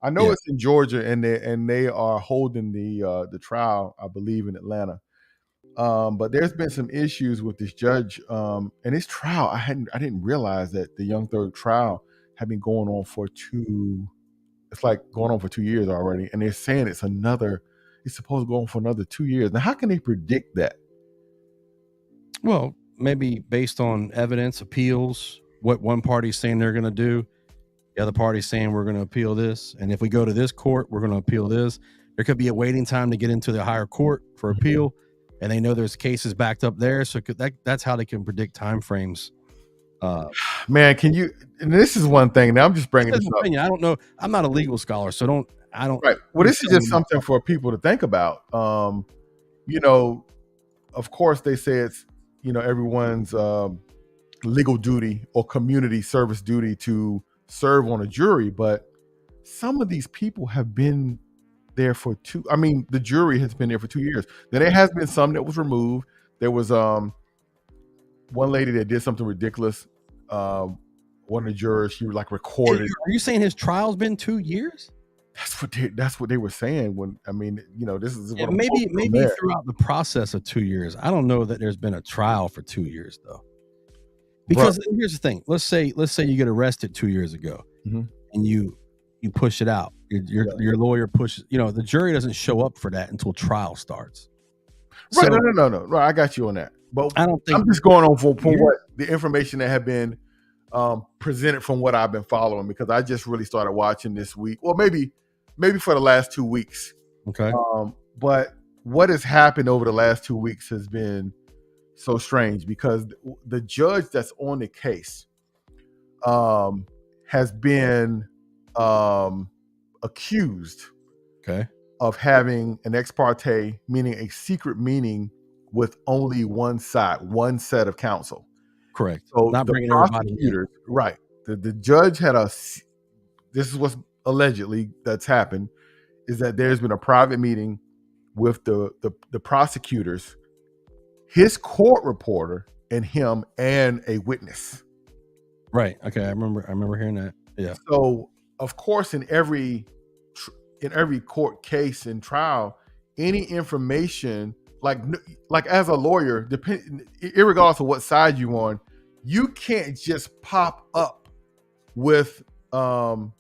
Speaker 1: I know
Speaker 2: Yeah.
Speaker 1: it's in Georgia, and they are holding the trial, I believe, in Atlanta. But there's been some issues with this judge and his trial. I didn't realize that the Young Thug trial had been going on for two. It's like going on for 2 years already, and they're saying It's supposed to go on for another 2 years. Now, how can they predict that?
Speaker 2: Well, maybe based on evidence, appeals, what one party's saying they're going to do, the other party's saying we're going to appeal this, and if we go to this court, we're going to appeal this. There could be a waiting time to get into the higher court for appeal, and they know there's cases backed up there, so that's how they can predict timeframes.
Speaker 1: Man, can you? And this is one thing. Now I'm just
Speaker 2: Just
Speaker 1: bringing
Speaker 2: as
Speaker 1: this
Speaker 2: an
Speaker 1: up.
Speaker 2: opinion, I don't know. I'm not a legal scholar, so I don't
Speaker 1: Right. Well, this is
Speaker 2: understand
Speaker 1: just
Speaker 2: enough
Speaker 1: something for people to think about. You know, of course, they say it's everyone's legal duty or community service duty to serve on a jury, but some of these people have been there for two. I mean, the jury has been there for 2 years. Then there has been some that was removed. There was one lady that did something ridiculous. Um, one of the jurors, she like recorded.
Speaker 2: Are you saying his trial's been 2 years?
Speaker 1: That's what they were saying when I mean, this is
Speaker 2: Yeah,
Speaker 1: what I'm
Speaker 2: maybe
Speaker 1: quoting from there.
Speaker 2: throughout the process of 2 years. I don't know that there's been a trial for 2 years though.
Speaker 1: Bro.
Speaker 2: Because here's the thing. Let's say you get arrested 2 years ago
Speaker 1: Mhm.
Speaker 2: and you push it out.
Speaker 1: Yeah.
Speaker 2: Your lawyer pushes, the jury doesn't show up for that until trial starts.
Speaker 1: Right.
Speaker 2: So
Speaker 1: No. I got you on that. But
Speaker 2: I don't
Speaker 1: I'm
Speaker 2: think
Speaker 1: just going on for
Speaker 2: years.
Speaker 1: what the information that have been presented from what I've been following because I just really started watching this week. Well, maybe for the last 2 weeks.
Speaker 2: Okay.
Speaker 1: But what has happened over the last 2 weeks has been so strange because the judge that's on the case has been accused
Speaker 2: Okay.
Speaker 1: of having an ex parte, meaning a secret meeting with only one side, one set of counsel.
Speaker 2: Correct.
Speaker 1: So
Speaker 2: Not
Speaker 1: the
Speaker 2: bringing everybody in.
Speaker 1: prosecutors, right? The judge had this is what's allegedly that's happened is that there's been a private meeting with the prosecutors, his court reporter, and him and a witness.
Speaker 2: Right. Okay. I remember hearing that. Yeah.
Speaker 1: So, of course, in every court case and trial, any information like as a lawyer, regardless of what side you on, you can't just pop up with some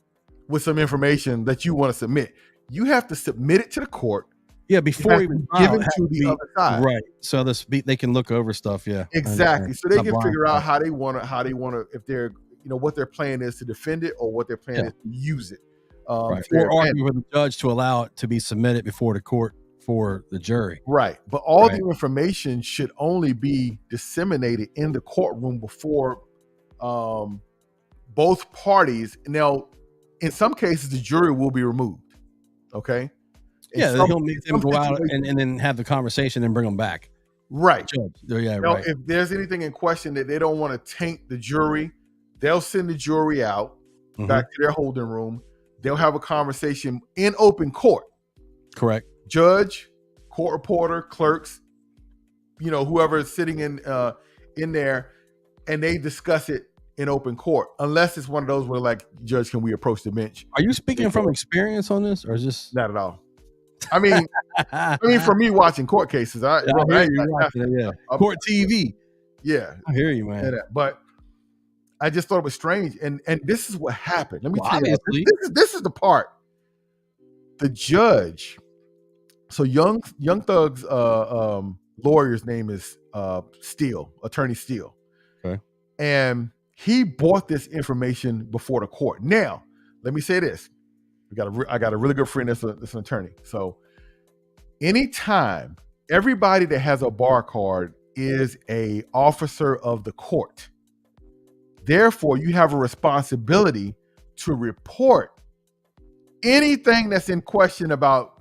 Speaker 1: information that you want to submit. You have to submit it to the court.
Speaker 2: Yeah. Before even
Speaker 1: given to the other side.
Speaker 2: right. So they can look over stuff. Yeah.
Speaker 1: Exactly. So they
Speaker 2: Not
Speaker 1: can
Speaker 2: blind
Speaker 1: figure out
Speaker 2: spot.
Speaker 1: how they want to, if they're, what their plan is to defend it or what their plan is to use it.
Speaker 2: Right.
Speaker 1: to their
Speaker 2: Or argue
Speaker 1: advantage.
Speaker 2: with the judge to allow it to be submitted before the court for the jury.
Speaker 1: Right. But all
Speaker 2: Right.
Speaker 1: the information should only be disseminated in the courtroom before both parties. Now, in some cases, the jury will be removed. Okay.
Speaker 2: He'll make them go out and then have the conversation and bring them back.
Speaker 1: Right.
Speaker 2: Judge. Yeah,
Speaker 1: Now,
Speaker 2: right.
Speaker 1: if there's anything in question that they don't want to taint the jury, they'll send the jury out back to their holding room. They'll have a conversation in open court.
Speaker 2: Correct.
Speaker 1: Judge, court reporter, clerks, whoever is sitting in there, and they discuss it in open court. Unless it's one of those where, like, Judge, can we approach the bench?
Speaker 2: Are you speaking from experience on this, or is this
Speaker 1: Not at all. I mean, for me watching court cases,
Speaker 2: I hear you watching it, yeah. Court TV.
Speaker 1: Yeah,
Speaker 2: I hear you, man.
Speaker 1: But I just thought it was strange, and this is what happened. Let me tell you,
Speaker 2: obviously.
Speaker 1: this is the part. The judge. So Young Thug's lawyer's name is Attorney Steele.
Speaker 2: Okay.
Speaker 1: And he brought this information before the court. Now, let me say this. I got a really good friend that's an attorney. So anytime, everybody that has a bar card is a officer of the court. Therefore, you have a responsibility to report anything that's in question about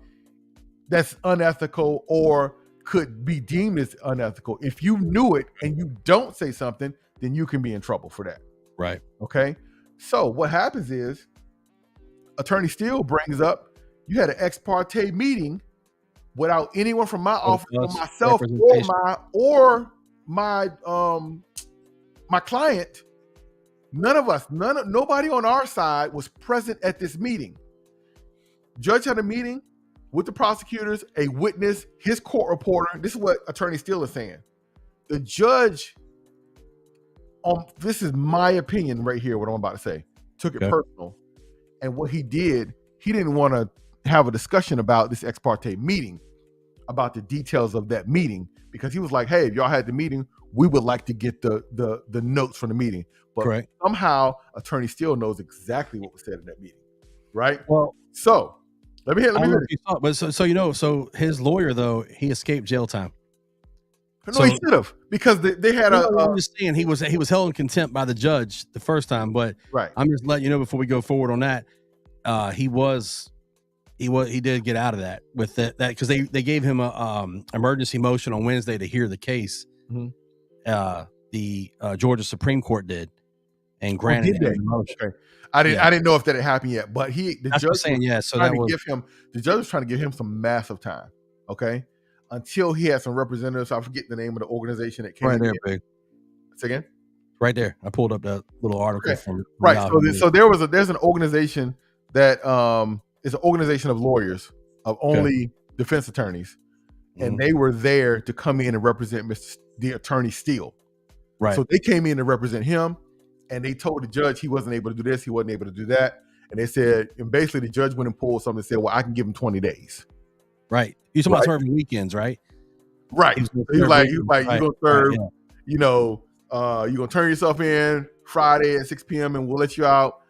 Speaker 1: that's unethical or could be deemed as unethical. If you knew it and you don't say something, then you can be in trouble for that.
Speaker 2: Right.
Speaker 1: Okay. So what happens is Attorney Steele brings up, you had an ex parte meeting without anyone from my office or myself or my client. Nobody on our side was present at this meeting. Judge had a meeting with the prosecutors, a witness, his court reporter. This is what Attorney Steele is saying. The judge, this is my opinion right here, what I'm about to say, took it personal. And what he did, he didn't want to have a discussion about this ex parte meeting, about the details of that meeting, because he was like, hey, if y'all had the meeting, we would like to get the notes from the meeting. But somehow Attorney Steele knows exactly what was said in that meeting. Right?
Speaker 2: Well,
Speaker 1: so let me hear.
Speaker 2: So his lawyer, though, he escaped jail time.
Speaker 1: No, he should have, because they had
Speaker 2: I understand he was held in contempt by the judge the first time, but I'm just letting you know before we go forward on that, he did get out of that with that because they gave him a emergency motion on Wednesday to hear the case. The Georgia Supreme Court did, and granted him the motion.
Speaker 1: Okay. I didn't know if that had happened yet, but the judge was trying to give him some massive time. Okay. Until he had some representatives. I forget the name of the organization that came
Speaker 2: right there, big.
Speaker 1: Say again?
Speaker 2: Right there. I pulled up that little article from
Speaker 1: So there's an organization that is an organization of lawyers, of only defense attorneys, and they were there to come in and represent the Attorney Steele.
Speaker 2: Right.
Speaker 1: So they came in to represent him, and they told the judge he wasn't able to do this, he wasn't able to do that, and they said, and basically the judge went and pulled something and said, well, I can give him 20 days.
Speaker 2: Right. You're talking about serving weekends, right?
Speaker 1: Right. He's like, you're gonna serve, you're gonna turn yourself in Friday at 6 p.m. and we'll let you out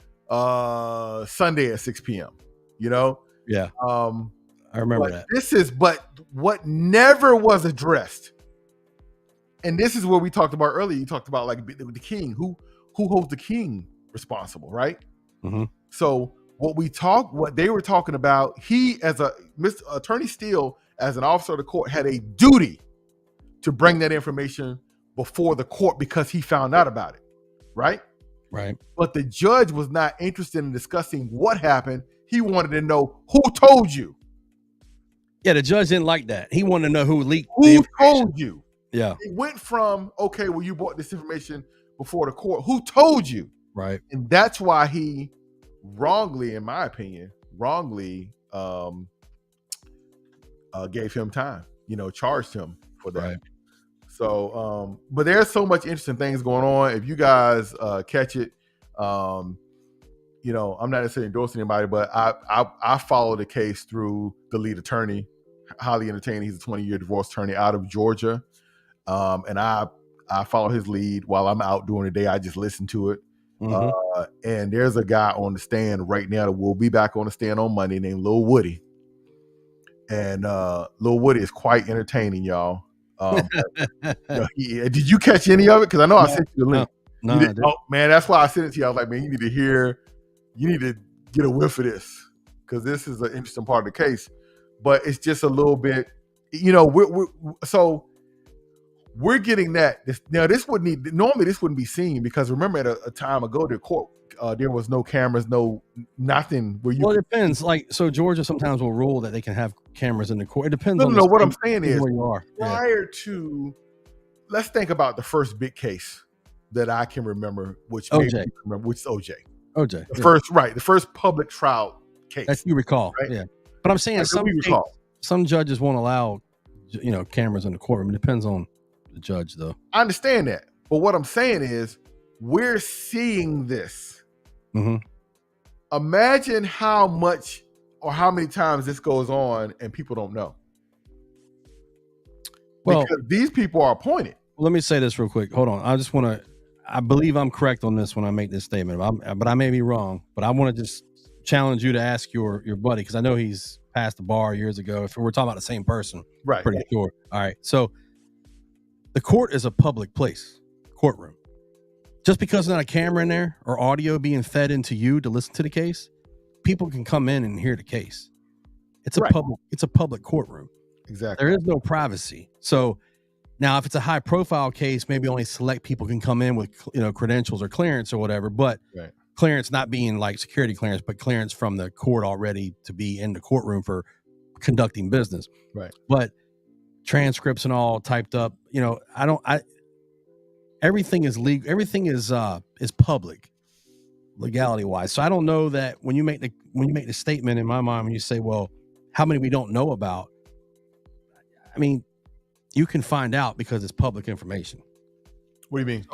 Speaker 1: Sunday at 6 p.m.
Speaker 2: Yeah. I remember that.
Speaker 1: But what never was addressed, and this is what we talked about earlier. You talked about like the king, who holds the king responsible, right?
Speaker 2: Mm-hmm.
Speaker 1: So what they were talking about, he as Mr. Attorney Steele, as an officer of the court, had a duty to bring that information before the court because he found out about it, right?
Speaker 2: Right.
Speaker 1: But the judge was not interested in discussing what happened. He wanted to know who told you.
Speaker 2: Yeah, the judge didn't like that. He wanted to know who leaked
Speaker 1: the information. Who told you?
Speaker 2: Yeah.
Speaker 1: It went from, okay, well, you brought this information before the court. Who told you?
Speaker 2: Right.
Speaker 1: And that's why he wrongly, in my opinion, gave him time, charged him for that.
Speaker 2: Right.
Speaker 1: So, but there's so much interesting things going on. If you guys catch it, I'm not necessarily endorsing anybody, but I follow the case through the lead attorney, highly entertaining. He's a 20-year divorce attorney out of Georgia. And I follow his lead while I'm out during the day. I just listen to it. And there's a guy on the stand right now that will be back on the stand on Monday named Lil Woody. And Lil Woody is quite entertaining, y'all. Did you catch any of it? Because I know I sent you the link.
Speaker 2: No,
Speaker 1: oh man, that's why I sent it to you. I was like, man, you need to get a whiff of this, because this is an interesting part of the case. But it's just a little bit, we're getting that. This wouldn't be seen, because remember, at a time ago, the court, there was no cameras, nothing where you.
Speaker 2: Well, it depends. Like, so Georgia sometimes will rule that they can have cameras in the court. It depends on
Speaker 1: what I'm saying is,
Speaker 2: where you are.
Speaker 1: Prior to, let's think about the first big case that I can remember, which is OJ.
Speaker 2: OJ.
Speaker 1: The first public trial case.
Speaker 2: That you recall,
Speaker 1: right?
Speaker 2: Yeah. But I'm saying some judges won't allow, cameras in the courtroom. It depends on the judge, though.
Speaker 1: I understand that, but what I'm saying is, we're seeing this. Imagine how much or how many times this goes on and people don't know. Well, because these people are appointed.
Speaker 2: Let me say this real quick. Hold on. I believe I'm correct on this when I make this statement, but I may be wrong. But I want to just challenge you to ask your buddy, because I know he's passed the bar years ago. If we're talking about the same person,
Speaker 1: right?
Speaker 2: Pretty sure. All right. So the court is a public place, courtroom. Just because there's not a camera in there or audio being fed into you to listen to the case, people can come in and hear the case. It's a public courtroom.
Speaker 1: Exactly.
Speaker 2: There is no privacy. So now, if it's a high profile case, maybe only select people can come in with, credentials or clearance or whatever, but clearance not being like security clearance, but clearance from the court already to be in the courtroom for conducting business.
Speaker 1: Right.
Speaker 2: But transcripts and all typed up, everything is legal. Everything is public, legality wise. So I don't know that when you make the statement, in my mind, when you say, well, how many we don't know about, I mean, you can find out because it's public information.
Speaker 1: What do you mean?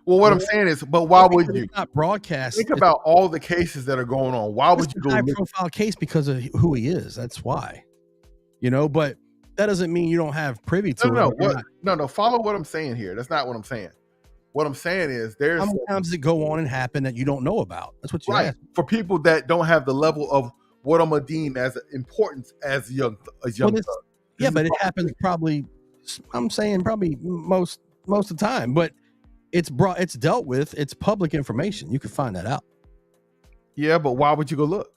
Speaker 1: Well, what I'm saying is, but why would you
Speaker 2: not broadcast?
Speaker 1: Think about all the cases that are going on. Why would you go
Speaker 2: high profile case? Because of who he is. That's why, but that doesn't mean you don't have privy to it.
Speaker 1: No. Follow what I'm saying here. That's not what I'm saying. What I'm saying is, there's
Speaker 2: how many times does it go on and happen that you don't know about? That's what you ask.
Speaker 1: For people that don't have the level of what I'm gonna deem as importance as young.
Speaker 2: Yeah, but it happens probably. I'm saying probably most of the time, but it's dealt with. It's public information. You can find that out.
Speaker 1: Yeah, but why would you go look?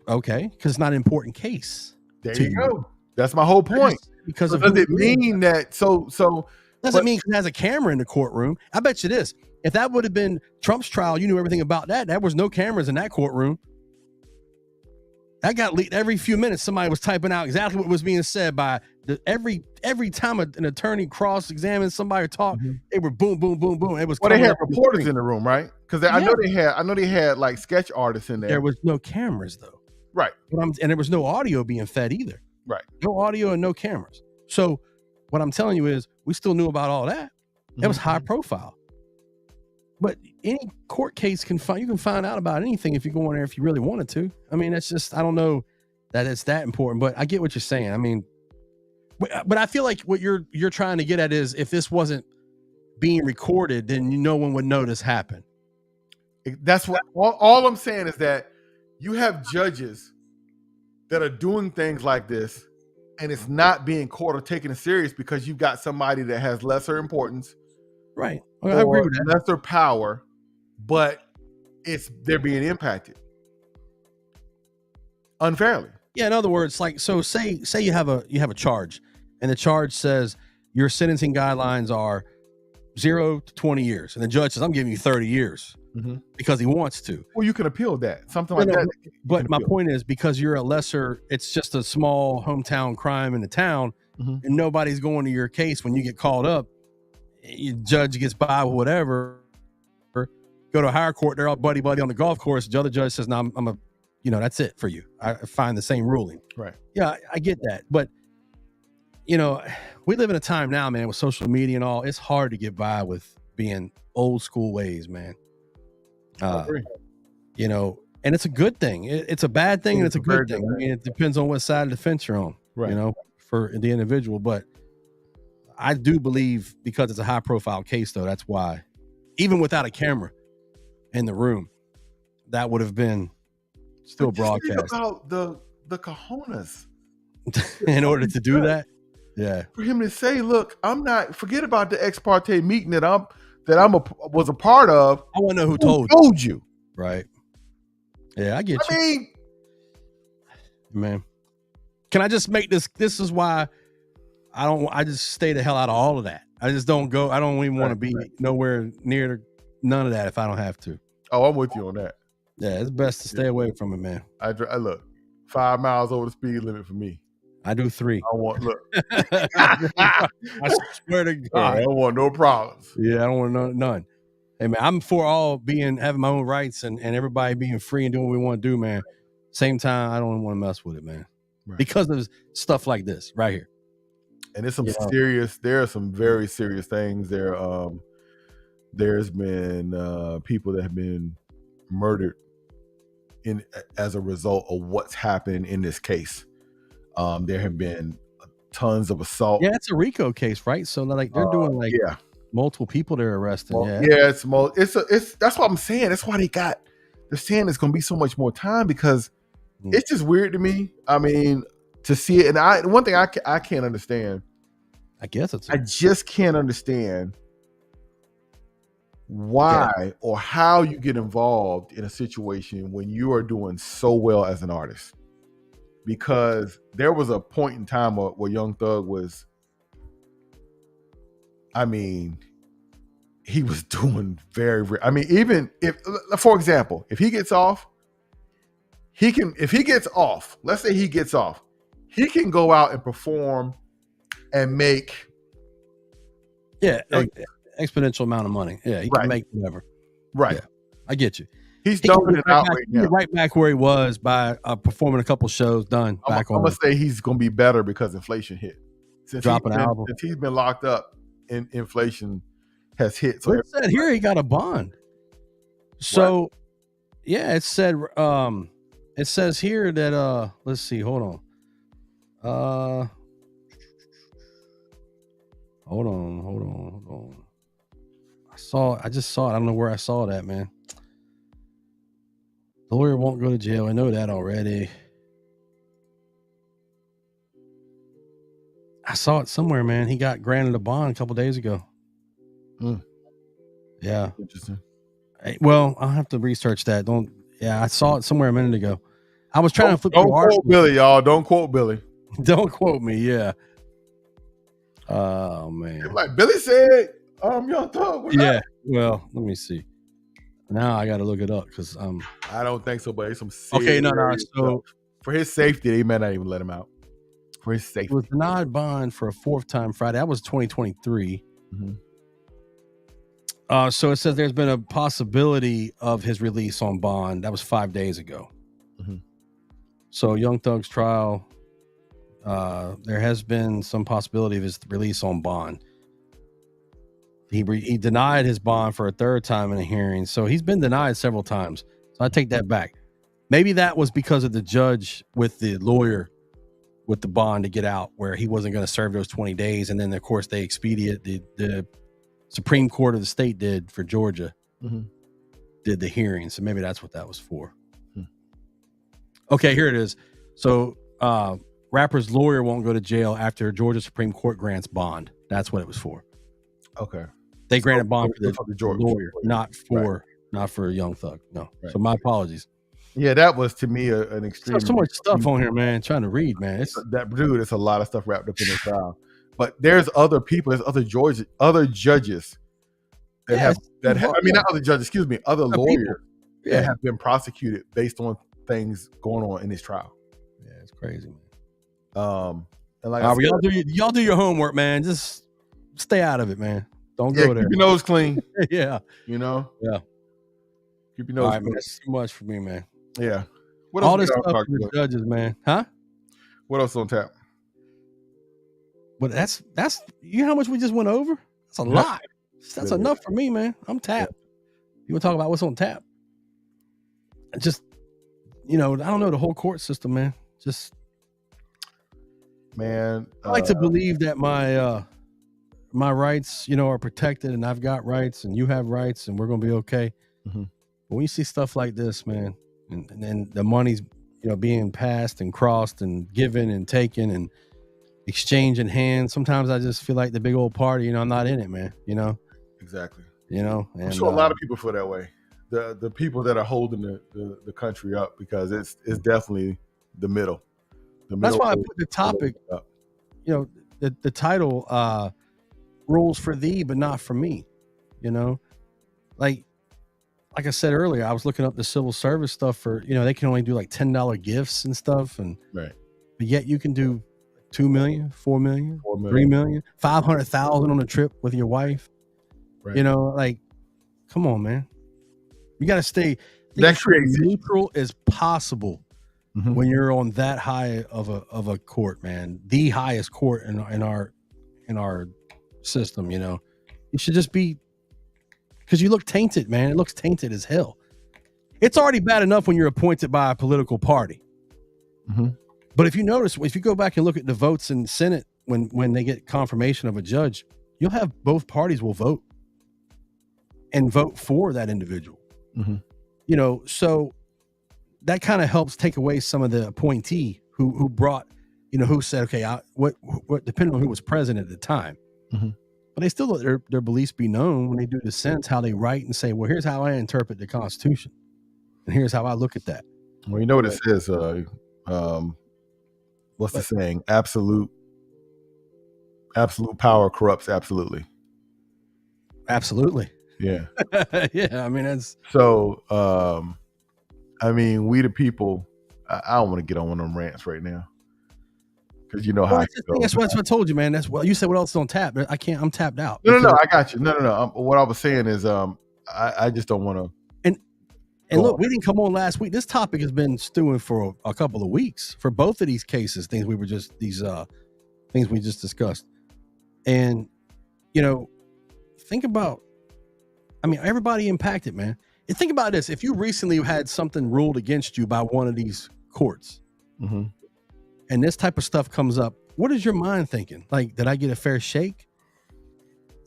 Speaker 2: Okay, because it's not an important case.
Speaker 1: There you go. That's my whole point.
Speaker 2: Because
Speaker 1: does it mean that? So
Speaker 2: doesn't mean it has a camera in the courtroom. I bet you this. If that would have been Trump's trial, you knew everything about that. There was no cameras in that courtroom. That got leaked every few minutes. Somebody was typing out exactly what was being said by every time an attorney cross-examined somebody or talked, they were boom, boom, boom, boom. It was.
Speaker 1: Well, they had reporters in the room, right? Because I know they had like sketch artists in there.
Speaker 2: There was no cameras though,
Speaker 1: right?
Speaker 2: And there was no audio being fed either,
Speaker 1: right?
Speaker 2: No audio and no cameras. So what I'm telling you is, we still knew about all that. It was high profile. But any court case you can find out about anything if you go in there if you really wanted to. I mean, it's just, I don't know that it's that important, but I get what you're saying. I mean, but I feel like what you're trying to get at is, if this wasn't being recorded, then no one would know this happened.
Speaker 1: That's what all I'm saying is that you have judges that are doing things like this, and it's not being caught or taken serious because you've got somebody that has lesser importance.
Speaker 2: Right. I agree with that.
Speaker 1: Lesser power, but they're being impacted unfairly.
Speaker 2: Yeah. In other words, like, so say you have a charge, and the charge says your sentencing guidelines are 0 to 20 years, and the judge says, I'm giving you 30 years because he wants to.
Speaker 1: Well, you can appeal that, something like that.
Speaker 2: But my point is, because you're it's just a small hometown crime in the town, and nobody's going to your case when you get called up. judge gets by with whatever. Go to a higher court, they're all buddy on the golf course. The other judge says, "No, I'm a, that's it for you. I find the same ruling."
Speaker 1: Right.
Speaker 2: Yeah, I get that, but we live in a time now, man, with social media and all. It's hard to get by with being old school ways, man.
Speaker 1: I agree.
Speaker 2: And it's a good thing. It's a bad thing, and it's a good thing. I mean, it depends on what side of the fence you're on,
Speaker 1: right.
Speaker 2: For the individual. But I do believe, because it's a high profile case, though, that's why, even without a camera in the room, that would have been still broadcast.
Speaker 1: Think about the cojones
Speaker 2: in order to do that. Yeah.
Speaker 1: For him to say, "Look, I'm not. Forget about the ex parte meeting that was a part of.
Speaker 2: I want to know who told
Speaker 1: you."
Speaker 2: Right. Yeah, I get you.
Speaker 1: I mean,
Speaker 2: man, can I just make this? This is why I just stay the hell out of all of that. I just don't go. I don't even want to be nowhere near none of that if I don't have to.
Speaker 1: Oh, I'm with you on that.
Speaker 2: Yeah, it's best to stay away from it, man.
Speaker 1: I look 5 miles over the speed limit for me.
Speaker 2: I do 3.
Speaker 1: I want look.
Speaker 2: I swear to God,
Speaker 1: I don't want no problems.
Speaker 2: Yeah, I don't want none. Hey man, I'm for all having my own rights and everybody being free and doing what we want to do, man. Same time, I don't want to mess with it, man. Right. Because of stuff like this right here.
Speaker 1: And there's there are some very serious things there. There's been people that have been murdered as a result of what's happened in this case. There have been tons of assault.
Speaker 2: Yeah, it's a RICO case, right? So like they're doing multiple people they're arresting.
Speaker 1: It's that's what I'm saying. That's why they're saying it's going to be so much more time, because it's just weird to me. I mean, to see it, and one thing I can't understand.
Speaker 2: I guess I
Speaker 1: just can't understand why or how you get involved in a situation when you are doing so well as an artist. Because there was a point in time where Young Thug was, I mean, he was doing very, very, I mean, even if, for example, if he gets off, let's say he gets off, he can go out and perform and make
Speaker 2: exponential amount of money. Yeah, he can make whatever.
Speaker 1: Right.
Speaker 2: Yeah, I get you.
Speaker 1: He's dumping it out right now.
Speaker 2: Right back where he was by performing a couple shows I'm
Speaker 1: gonna say he's gonna be better because inflation hit. Since he's been locked up, inflation has hit. So
Speaker 2: it said here he got a bond. So yeah, it said it says here that let's see, hold on. Hold on. I just saw it. I don't know where I saw that, man. The lawyer won't go to jail. I know that already. I saw it somewhere, man. He got granted a bond a couple days ago. Yeah.
Speaker 1: Interesting.
Speaker 2: Well, I'll have to research that. I saw it somewhere a minute ago. I was trying to flip.
Speaker 1: Don't quote Billy, y'all. Don't quote Billy.
Speaker 2: Don't quote me. Yeah. Oh man.
Speaker 1: Like Billy said, Young Thug.
Speaker 2: Yeah. Well, let me see. Now I got to look it up because
Speaker 1: I don't think so, but it's some
Speaker 2: serious So
Speaker 1: for his safety, they may not even let him out. For his safety,
Speaker 2: he was denied bond for a 4th time Friday. That was 2023. So it says there's been a possibility of his release on bond. That was 5 days ago. So Young Thug's trial, there has been some possibility of his release on bond. He denied his bond for a 3rd time in a hearing. So he's been denied several times. So I take that back. Maybe that was because of the judge with the lawyer with the bond to get out, where he wasn't going to serve those 20 days. And then, of course, they expedited, the Supreme Court of the state did for Georgia, did the hearing. So maybe that's what that was for. Okay, here it is. So rapper's lawyer won't go to jail after Georgia Supreme Court grants bond. That's what it was for.
Speaker 1: Okay.
Speaker 2: They granted bond for the
Speaker 1: Georgia
Speaker 2: lawyer, not for Young Thug. No. Right. So my apologies.
Speaker 1: Yeah, that was to me an extreme.
Speaker 2: So much stuff on here, man. Trying to read, man. It's
Speaker 1: a lot of stuff wrapped up in this trial. But there's other people, there's other judges that have I mean, not other judges, excuse me, other lawyers that have been prosecuted based on things going on in this trial.
Speaker 2: Yeah, it's crazy, man.
Speaker 1: And like
Speaker 2: y'all do your homework, man. Just stay out of it, man. Don't go there.
Speaker 1: Keep your nose clean.
Speaker 2: Yeah.
Speaker 1: You know.
Speaker 2: Yeah.
Speaker 1: Keep your
Speaker 2: All
Speaker 1: nose
Speaker 2: right, man.
Speaker 1: clean.
Speaker 2: That's too much for me, man.
Speaker 1: Yeah. What else
Speaker 2: All
Speaker 1: we
Speaker 2: this
Speaker 1: got
Speaker 2: stuff
Speaker 1: on
Speaker 2: for the
Speaker 1: talk
Speaker 2: judges, man. Huh?
Speaker 1: What else on tap?
Speaker 2: But that's you know how much we just went over? That's a lot. That's enough for me, man. I'm tapped. You want to talk about what's on tap? Just, I don't know, the whole court system, man. Just,
Speaker 1: man,
Speaker 2: I like to believe that my rights, are protected, and I've got rights, and you have rights, and we're gonna be okay.
Speaker 1: Mm-hmm.
Speaker 2: But when you see stuff like this, man, and then the money's being passed and crossed and given and taken and exchanging hands, sometimes I just feel like the big old party. I'm not in it, man.
Speaker 1: Exactly.
Speaker 2: And,
Speaker 1: I'm sure a lot of people feel that way. The people that are holding the country up, because it's definitely the middle.
Speaker 2: That's why I put the topic. The title, rules for thee, but not for me. Like I said earlier, I was looking up the civil service stuff for, they can only do like $10 gifts and stuff. And
Speaker 1: right.
Speaker 2: But yet you can do 2 million, 4 million, 3 million, 500,000 on a trip with your wife. Right. Come on, man. You got to stay neutral as possible when you're on that high of a court, man. The highest court in our system. You should just be, because you look tainted, man. It looks tainted as hell. It's already bad enough when you're appointed by a political party.
Speaker 1: Mm-hmm.
Speaker 2: But if you notice, if you go back and look at the votes in the Senate when they get confirmation of a judge, you'll have both parties will vote and vote for that individual.
Speaker 1: Mm-hmm.
Speaker 2: So that kind of helps take away some of the appointee who brought, who said, okay, what depending on who was president at the time.
Speaker 1: Mm-hmm.
Speaker 2: But they still let their beliefs be known when they do dissents, how they write and say, well, here's how I interpret the Constitution, and here's how I look at that.
Speaker 1: Well, you know what it says. What's the saying? Absolute power corrupts absolutely.
Speaker 2: Absolutely.
Speaker 1: Yeah.
Speaker 2: Yeah. I mean, that's
Speaker 1: so. We the people. I don't want to get on one of them rants right now, because how
Speaker 2: that's what I told you, man. That's what you said. What else is on tap? I can't. I'm tapped out.
Speaker 1: No. I got you. No. What I was saying is, I just don't want to.
Speaker 2: And look, we didn't come on last week. This topic has been stewing for a couple of weeks for both of these cases. Things we just discussed, and think about. Everybody impacted, man. And think about this: if you recently had something ruled against you by one of these courts,
Speaker 1: mm-hmm.
Speaker 2: and this type of stuff comes up, what is your mind thinking? Like, did I get a fair shake?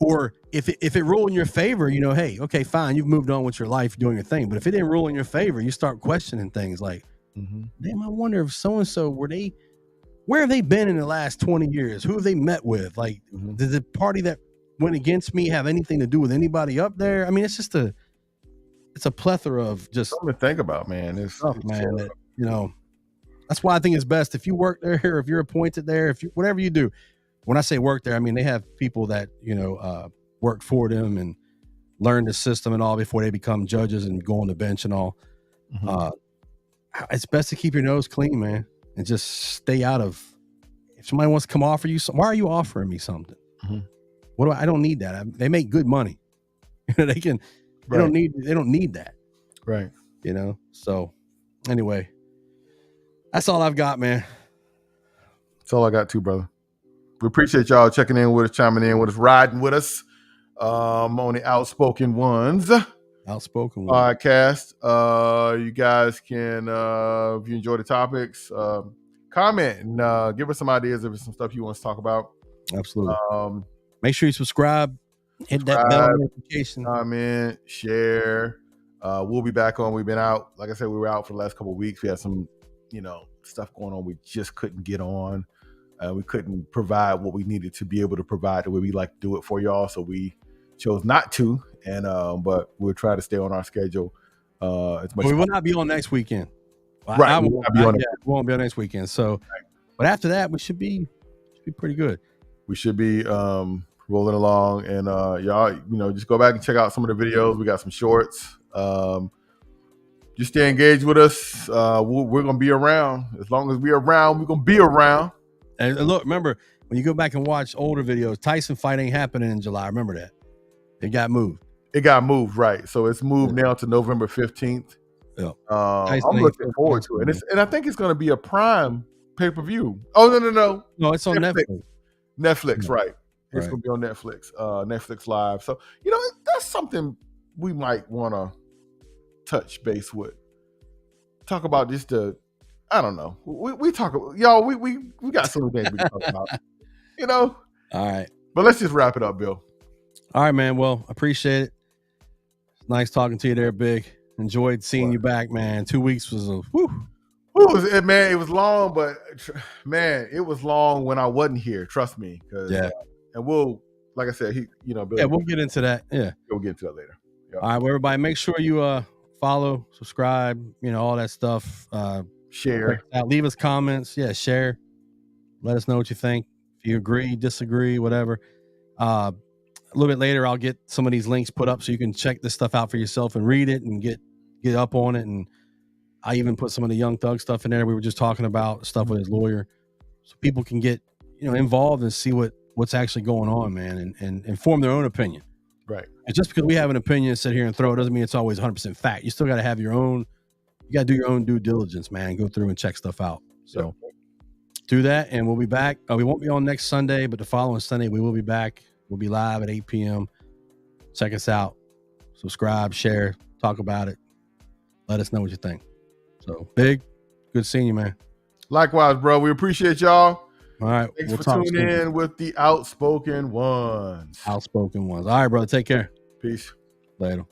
Speaker 2: Or if it ruled in your favor, hey, okay, fine, you've moved on with your life, doing your thing. But if it didn't rule in your favor, you start questioning things like, damn, I wonder if so-and-so, where have they been in the last 20 years? Who have they met with? Like, did the party that went against me have anything to do with anybody up there? It's just it's a plethora of just
Speaker 1: something to think about, man. It's
Speaker 2: stuff, man. That, that's why I think it's best if you work there, or if you're appointed there, whatever you do. When I say work there, they have people that, work for them and learn the system and all before they become judges and go on the bench and all. It's best to keep your nose clean, man, and just stay out of, if somebody wants to come offer you something, why are you offering me something? I don't need that. They make good money. They don't need that.
Speaker 1: Right.
Speaker 2: So anyway, that's all I've got, man.
Speaker 1: That's all I got too, brother. We appreciate y'all checking in with us, chiming in with us, riding with us on the Outspoken Ones podcast. You guys can, if you enjoy the topics, comment and give us some ideas if there's some stuff you want us to talk about.
Speaker 2: Absolutely. Make sure you subscribe, hit that bell notification,
Speaker 1: comment, share. We'll be back on. We've been out. Like I said, we were out for the last couple of weeks. We had some, stuff going on. We just couldn't get on. We couldn't provide what we needed to be able to provide the way we like to do it for y'all. So we chose not to. And but we'll try to stay on our schedule as much.
Speaker 2: We will not be on next weekend.
Speaker 1: Right.
Speaker 2: We won't be on next weekend. So, but after that, we should be pretty good.
Speaker 1: We should be rolling along, and y'all, just go back and check out some of the videos. We got some shorts. Just stay engaged with us. We're gonna be around. As long as we're around, we're gonna be around.
Speaker 2: And look, remember when you go back and watch older videos, Tyson fight ain't happening in July. Remember that. It got moved.
Speaker 1: It got moved, right? So it's moved now to November 15th.
Speaker 2: Yeah.
Speaker 1: I'm looking forward to it, and I think it's going to be a Prime pay-per-view. Oh
Speaker 2: no, it's on Netflix.
Speaker 1: Netflix,
Speaker 2: Yeah.
Speaker 1: right? It's going to be on Netflix, Netflix Live. So that's something we might want to touch base with. Talk about just I don't know. We talk, y'all. We got some things we can talk about.
Speaker 2: All right.
Speaker 1: But let's just wrap it up, Bill.
Speaker 2: All right, man. Well, appreciate it. Nice talking to you there, Big. Enjoyed seeing you back, man. 2 weeks was a whew.
Speaker 1: Man, it was long, but man, it was long when I wasn't here. Trust me, and we'll, like I said, Bill,
Speaker 2: we'll get into that. Yeah,
Speaker 1: we'll get into that later.
Speaker 2: Yep. All right, well, everybody, make sure you follow, subscribe, all that stuff.
Speaker 1: Share,
Speaker 2: leave us comments. Yeah, share. Let us know what you think. If you agree, disagree, whatever. A little bit later, I'll get some of these links put up so you can check this stuff out for yourself and read it and get up on it. And I even put some of the Young Thug stuff in there. We were just talking about stuff with his lawyer, so people can get involved and see what's actually going on, man, and form their own opinion.
Speaker 1: Right.
Speaker 2: And just because we have an opinion, sit here and throw it doesn't mean it's always 100% fact. You still got to have your own. You got to do your own due diligence, man. Go through and check stuff out. So do that, and we'll be back. We won't be on next Sunday, but the following Sunday we will be back. We'll be live at 8 p.m. Check us out. Subscribe, share, talk about it. Let us know what you think. So, Big, good seeing you, man.
Speaker 1: Likewise, bro. We appreciate y'all.
Speaker 2: All right.
Speaker 1: Thanks for tuning in with the Outspoken Ones.
Speaker 2: Outspoken Ones. All right, brother. Take care.
Speaker 1: Peace.
Speaker 2: Later.